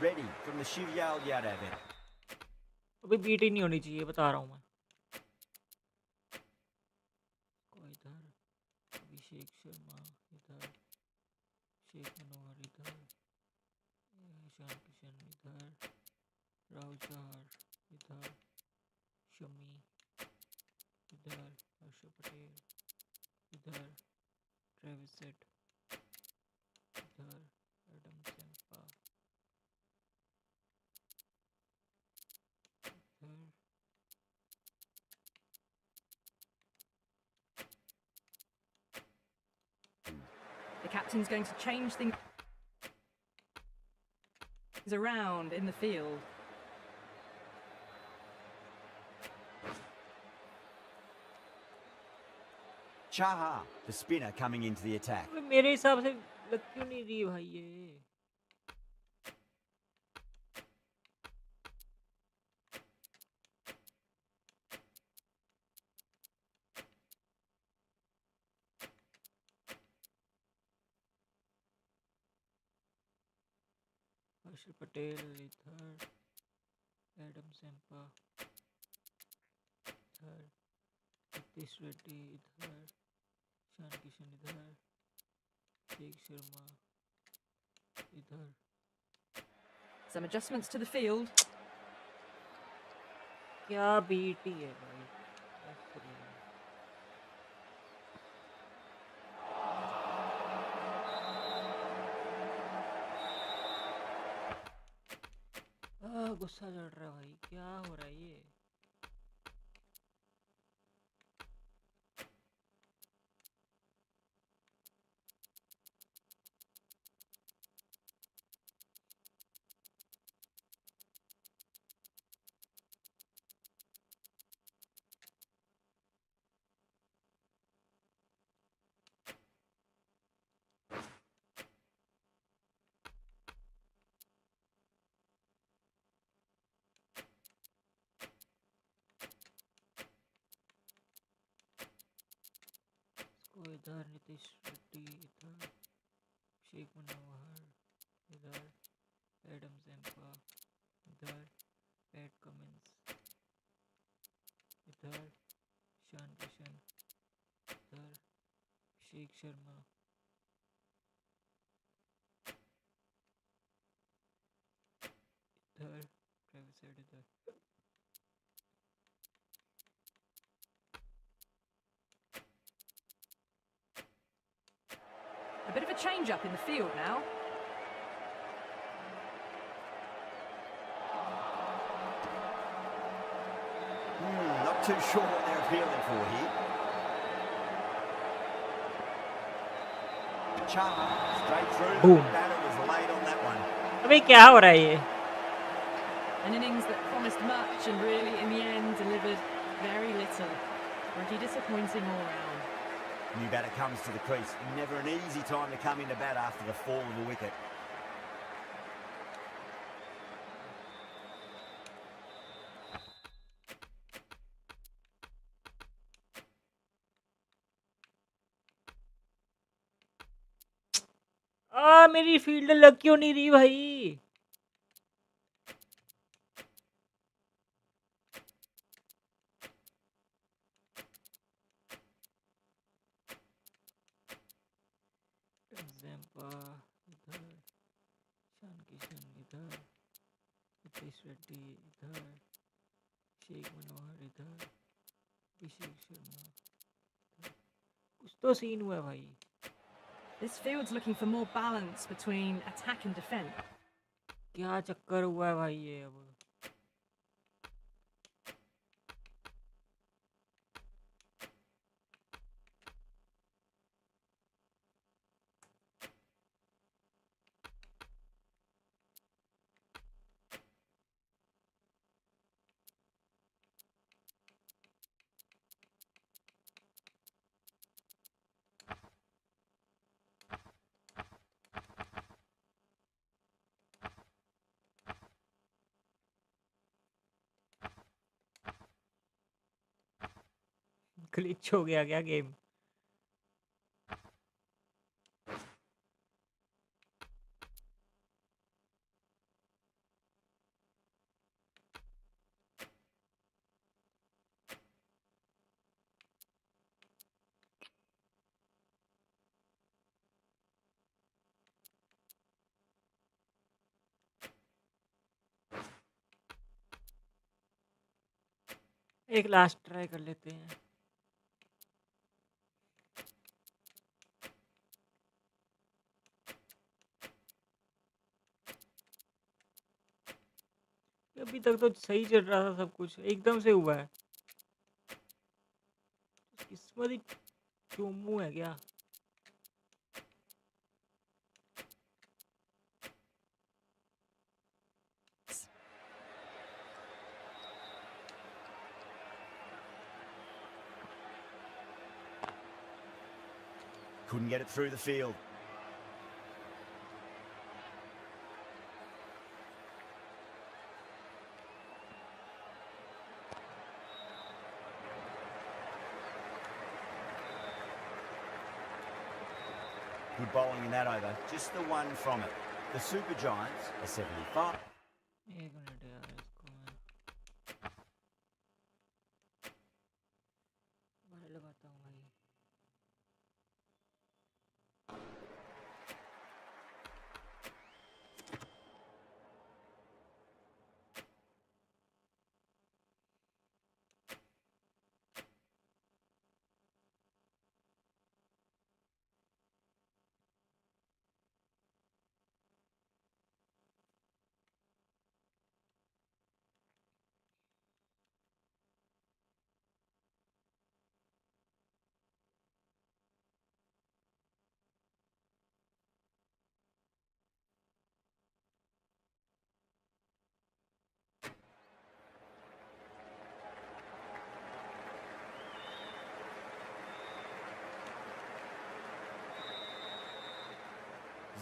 ready from the Shivyal Yadav end. अभी बीट ही नहीं होनी चाहिए, बता रहा हूँ मैं। कोई इधर, अभिषेक शर्मा इधर, शेख मनोहर इधर, ईशान किशन इधर, राहुल चहर इधर, शमी इधर, हर्षद पटेल इधर, ट्रेविस सेट इधर, एडम सेम्पा इधर। The captain's going to change things around in the field. Chaha, the spinner, coming into the attack. अबे मेरे हिसाब से लग क्यों नहीं रही भाई ये? हर्षद पटेल इधर, एडम सेम्पा इधर, नीतीश रेड्डी इधर, ईशान किशन इधर, शेख शर्मा इधर। Some adjustments to the field. क्या बीटी है भाई? गुस्सा चढ़ रहा है भाई, क्या हो रहा है ये? इसको इधर, नीतीश रेड्डी इधर, शेख मनोहर इधर, एडम सेम्पा इधर, पैट कमिंस इधर, ईशान किशन इधर, शेख शर्मा इधर, ट्रेविस हेड इधर। A bit of a change up in the field now. Not too sure what they're appealing for here. Chaha, straight through. Boom. The batter was late on that one. अबे क्या हो रहा है ये? An innings that promised much and really, in the end, delivered very little. Pretty disappointing all round. New batter comes to the crease. Never an easy time to come into bat after the fall of a wicket. मेरी field लग क्यों नहीं रही भाई? Zampa इधर, ईशान किशन इधर, नीतीश रेड्डी इधर, शेख मनोहर इधर, अभिषेक शर्मा इधर। कुछ तो सीन हुआ है भाई। This field's looking for more balance between attack and defence. क्या चक्कर हुआ है भाई ये अब? ग्लिच हो गया क्या गेम? एक लास्ट ट्राई कर लेते हैं। अभी तक तो सही चल रहा था सब कुछ, एकदम से हुआ है। किस्मत ही चोमू है क्या? Couldn't get it through the field. Good bowling in that over. Just the one from it. The Super Giants are 75. एक मिनट यार, इसको मैं बाहर लगाता हूँ भाई।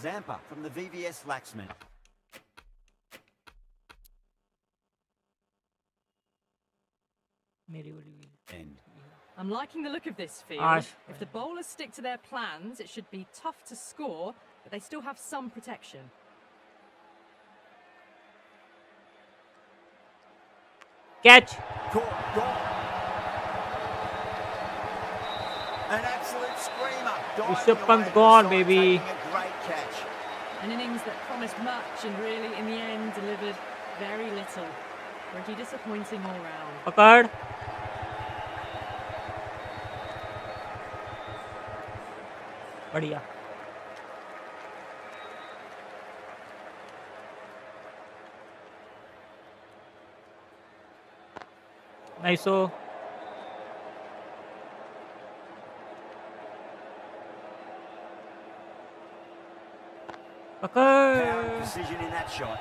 Zampa from the VVS Laxman. मेरी वाली भी। End. I'm liking the look of this field. Ash. If the bowlers stick to their plans, it should be tough to score, but they still have some protection. Catch. Caught. Gone. An absolute screamer. Diving RishabhPant away to gone, the side, baby. taking a great catch. An innings that promised much and really, in the end, delivered very little. Pretty disappointing all round. पकड़। बढ़िया। नाइसो। Power पकड़। and precision in that shot.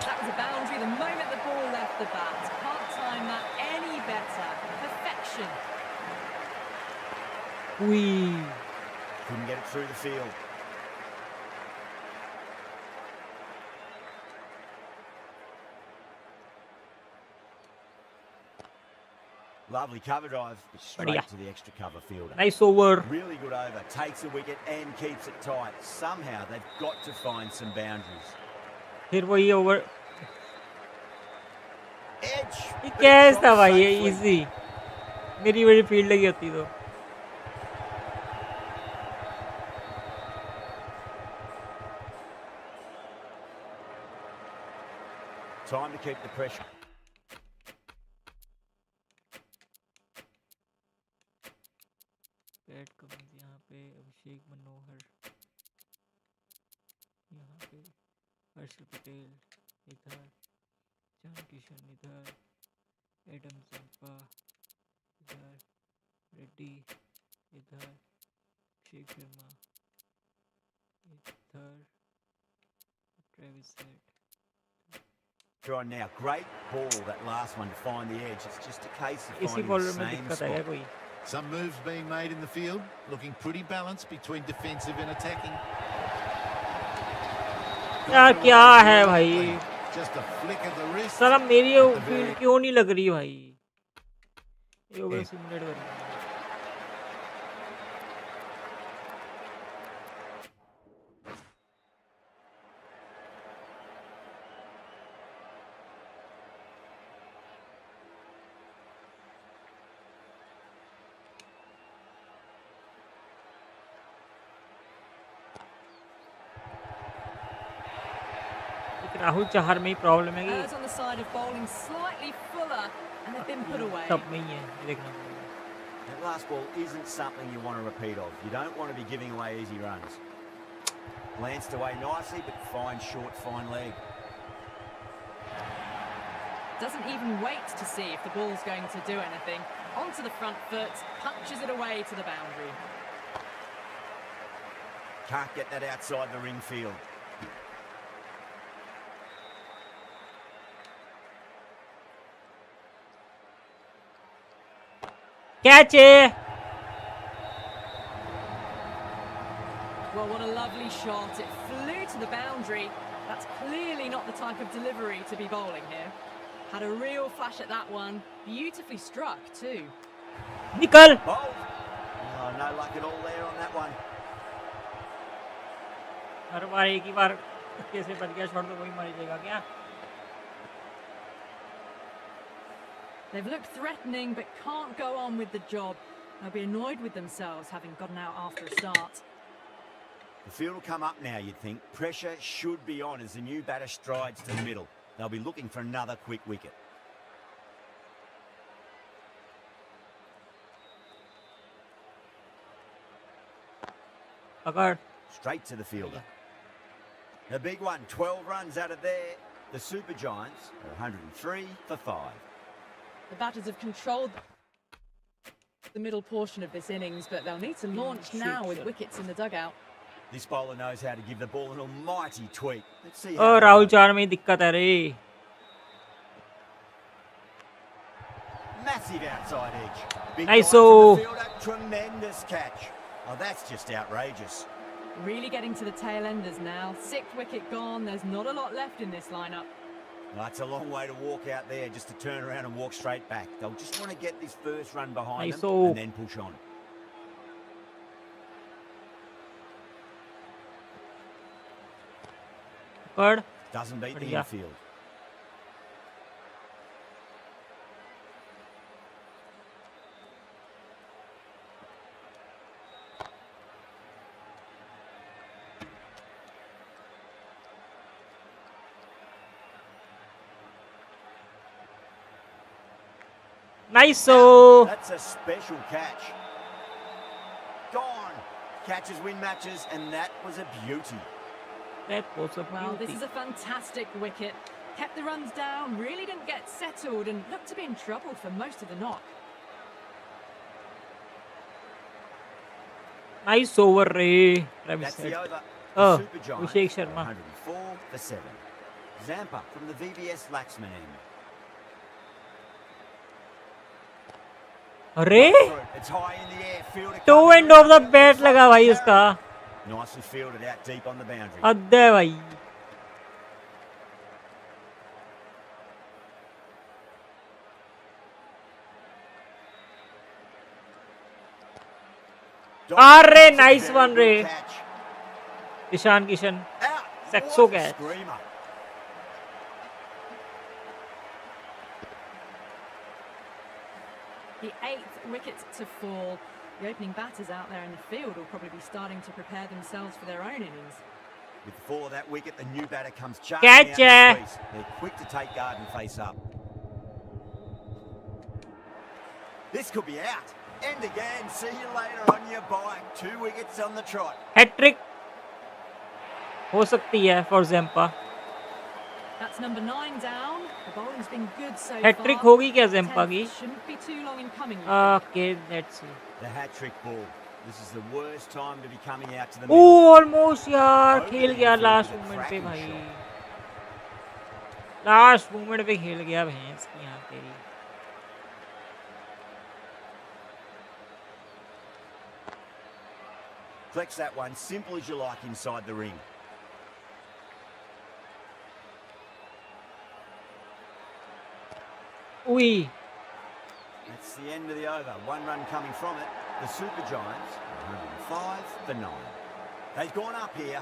That was a boundary the moment the ball left the bat. Can't time that any better. Perfection. Ui. Couldn't get it through the field. Lovely cover drive, straight Badhiya. to the extra cover fielder. Nice over. Really good over, takes a wicket and keeps it tight. Somehow they've got to find some boundaries. फिर वही over. Edge. ये but it catch था drops भाई, ये safely. Easy. मेरी बड़ी field लगी होती तो। Time to keep the pressure. Bat Cummins यहाँ पे, अभिषेक मनोहर यहाँ पे, हर्षल पटेल इधर, जान किशन इधर, एडम जंपा इधर, रेड्डी इधर, अभिषेक शर्मा इधर, Travis head. Try now. Great ball, that last one, to find the edge. It's just a case of इसी finding the बॉलर में same दिक्कत है spot. कोई। Some moves being made in the field, looking pretty balanced between defensive and attacking. यार क्या है भाई, Just a flick of the wrist. साला मेरी at the फील्ड very- क्यों नहीं लग रही भाई? ये ओवर सिमुलेट कर रहा है। राहुल चाहर में ही प्रॉब्लम है Errs on the side of bowling slightly fuller, and they've been put away. कि सब में ही है ये देखना पड़ेगा That last ball isn't something you want to repeat of. You don't want to be giving away easy runs. Glanced away nicely, but fine short, fine leg. Doesn't even wait to see if the ball's going to do anything. Onto the front foot, punches it away to the boundary. Can't get that outside the ring field. Catch है Well, what a lovely shot. It flew to the boundary. That's clearly not the type of delivery to be bowling here. Had a real flash at that one. Beautifully struck too. निकल Bowled. Oh, no luck at all there on that one. हर बार एक ही बार कैसे बच गया shot तो वही मार जाएगा क्या They've looked threatening but can't go on with the job. They'll be annoyed with themselves having gotten out after a start. The field will come up now, you'd think. Pressure should be on as the new batter strides to the middle. They'll be looking for another quick wicket. पकड़ Straight to the fielder. The big one, 12 runs out of there. The Super Giants are 103 for 5. The batters have controlled the middle portion of this innings, but they'll need to launch now with wickets in the dugout. This bowler knows how to give the ball an almighty tweak. Let's see O how Rahul चार में ही दिक्कत है रे massive outside edge. Big Nice, line from oh. the fielder, tremendous catch. Oh, that's just outrageous. Really getting to the tail enders now. 6th wicket gone. There's not a lot left in this lineup. That's a long way to walk out there just to turn around and walk straight back. They'll just want to get this first run behind Nice, them oh. and then push on. पकड़ Doesn't beat the बढ़िया। infield. Nice oh That's a special catch. Gone. Catches win matches, and that was a beauty. That was a Well, this beauty is a fantastic wicket. Kept the runs down, really didn't get settled and looked to be in trouble for most of the knock. Nice over रे Travis That's the Head over. Oh, The Super Giants Abhishek are Sharma. 104 for 7. Zampa from the VVS Laxman end. अरे It's high in the air. Fielder to coming and through. Off the bat लगा भाई उसका Nicely fielded out deep on the boundary. हद है भाई अरे That's a nice very one रे good catch. Ishan Kishan Out. Sexo What a catch. screamer. The 8th wicket to fall. The opening batters out there in the field will probably be starting to prepare themselves for their own innings. With the fall of that wicket, the new batter comes charging Catch out the ya. crease. They're quick to take guard and face up. This could be out. End again. See you later on your bike. 2 wickets on the trot. Hat trick हो सकती है for example That's number 9 down. The bowling's been good so hat trick far. होगी क्या ज़ेम्पा की 10th shouldn't be too long in coming. Okay let's see The hat-trick ball. This is the worst time to be coming out to the uh middle. Almost यार खेल गया last moment पे भाई last moment पे खेल गया भैंस की यहाँ तेरी Flex that one simple as you like inside the ring. उई That's the end of the over. 1 run coming from it. The Super Giants are 105 for 9. They've gone up here.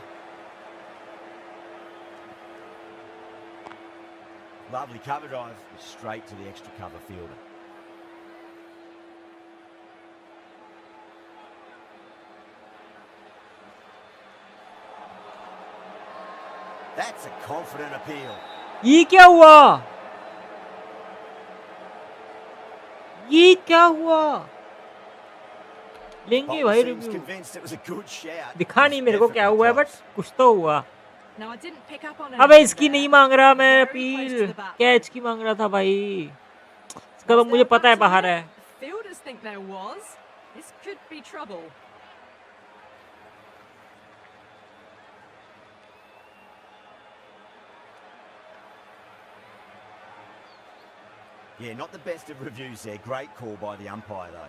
Lovely cover drive. Straight to the extra cover fielder. That's a confident appeal. ये क्या हुआ? ये क्या हुआ? लेंगे भाई Bowler seems review. convinced it was a good shout. दिखा नहीं मेरे को क्या हुआ है, बट कुछ तो हुआ. Now I didn't pick up on अबे anything इसकी there. नहीं मांग रहा मैं Very appeal, close to the bat. Catch की मांग रहा था भाई. इसका तो Was मुझे there a पता है bat on बाहर it? है. The fielders think there was. This could be trouble. Yeah, not the best of reviews there. Great call by the umpire, though.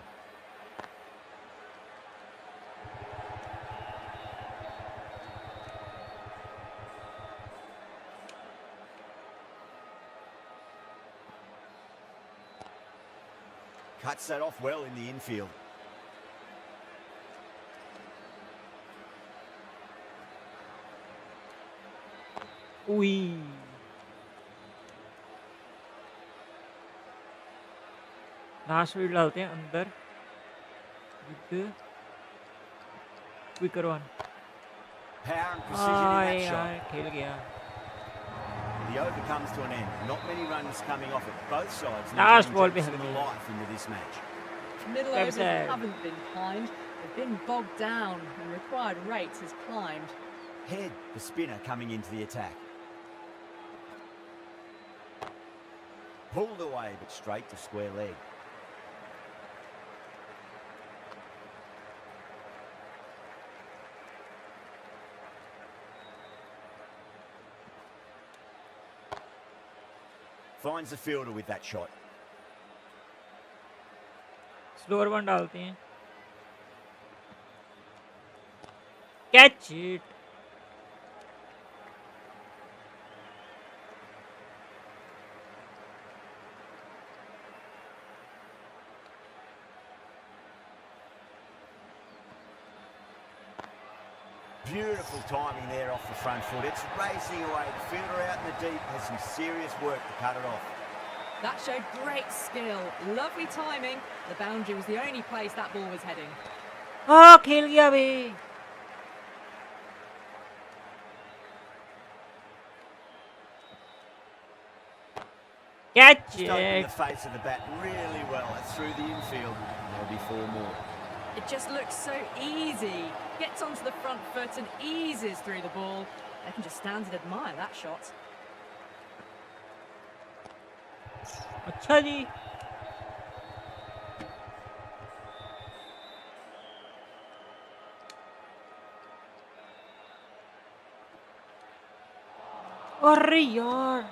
Cuts that off well in the infield. उई. Last रीड डालते हैं अंदर. Quicker one. Power and precision in that shot. यार खेल गया. The over comes to an end. Not many runs coming off it. Both sides need Last to ball inject पे some हक life into this match. Middle Web overs side. haven't been kind. They've been bogged down and required rate has climbed. Head, the spinner coming into the attack. Pulled away, but straight to square leg. Finds the fielder with that shot. Slower one डालते हैं. Catch it. Beautiful timing there off the front foot. It's racing away. The fielder out in the deep has some serious work to cut it off. That showed great skill. Lovely timing. The boundary was the only place that ball was heading. हाँ खेल गया बे. Catch Just opened it. the face of the bat really well. That's through the infield. There'll be 4 more. It just looks so easy. Gets onto the front foot and eases through the ball. They can just stand and admire that shot. अच्छा जी. अरे यार.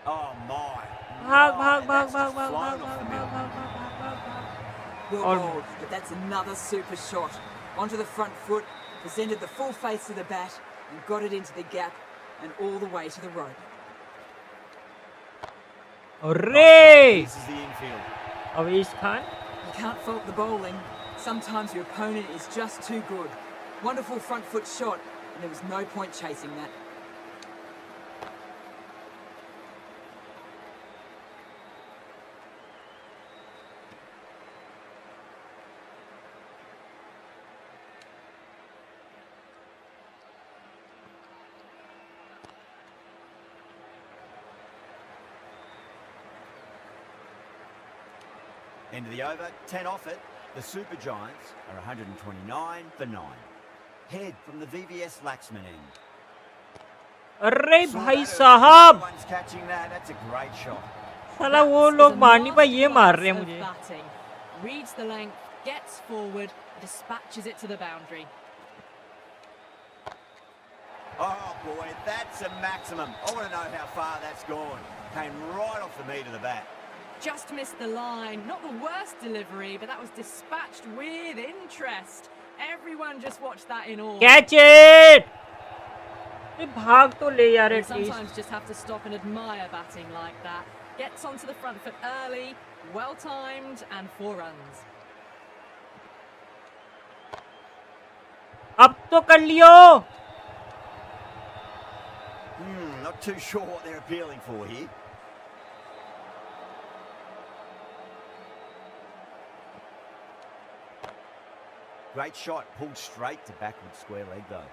Oh my. भाग My, भाग भाग that's भाग just भाग flown भाग off the भाग middle. भाग भाग भाग भाग. Well Almost. bowled, but that's another super shot. Onto the front foot, presented the full face of the bat, and got it into the gap, and all the way to the rope. अरे. This is the infield. Avesh Khan. You can't fault the bowling. Sometimes your opponent is just too good. Wonderful front foot shot, and there was no point chasing that. End of the over, 10 off it. The Super Giants are 129 for 9. Head from the VVS Laxman end. अरे Saw भाई that, साहब. everyone's catching that. That's a great shot. साला वो That is लोग a मार नहीं पाए, ये मार रहे हैं masterclass मुझे. of batting. Reads the length, gets forward, dispatches it to the boundary. Oh boy, that's a maximum. I want to know how far that's gone. Came right off the meat of the bat. Just missed the line. Not the worst delivery, but that was dispatched with interest. Everyone just watched that in awe. Catch it. ये भाग तो ले यार You at least. sometimes just have to stop and admire batting like that. Gets onto the front foot early, well timed, and 4 runs. अब तो कर लियो. Not too sure what they're appealing for here. Great shot, pulled straight to backward square leg though.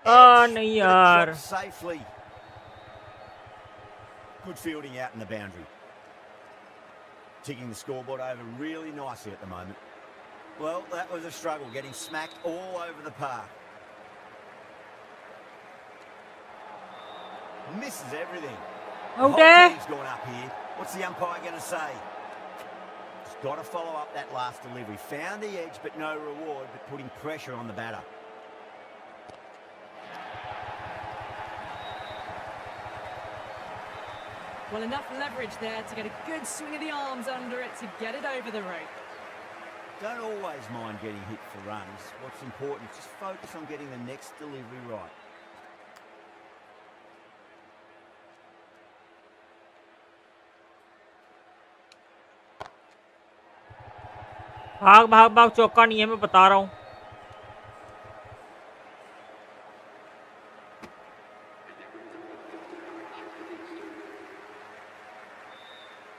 नहीं यार. Dropped safely. Good fielding out in the boundary. Ticking the scoreboard over really nicely at the moment. Well, that was a struggle, getting smacked all over the park. Misses everything. The whole Okay. team's gone up here. What's the umpire going to say? Just got to follow up that last delivery. Found the edge, but no reward, but putting pressure on the batter. Well, enough leverage there to get a good swing of the arms under it to get it over the rope. Don't always mind getting hit for runs. What's important is just focus on getting the next delivery right. भाग भाग भाग, चौका नहीं है, मैं बता रहा हूँ.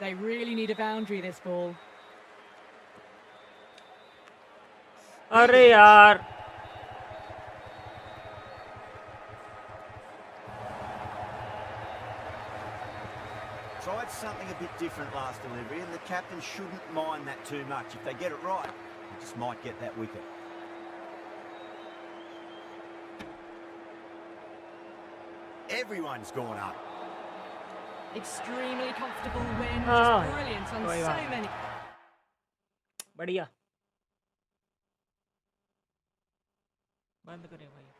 They really need a boundary, this ball. अरे यार. Tried something a bit different last delivery, and the captain shouldn't mind that too much. If they get it right, they just might get that wicket. Everyone's gone up. Extremely comfortable win, Oh, just brilliant on कोई so बात many. बढ़िया. बंद करें भाई.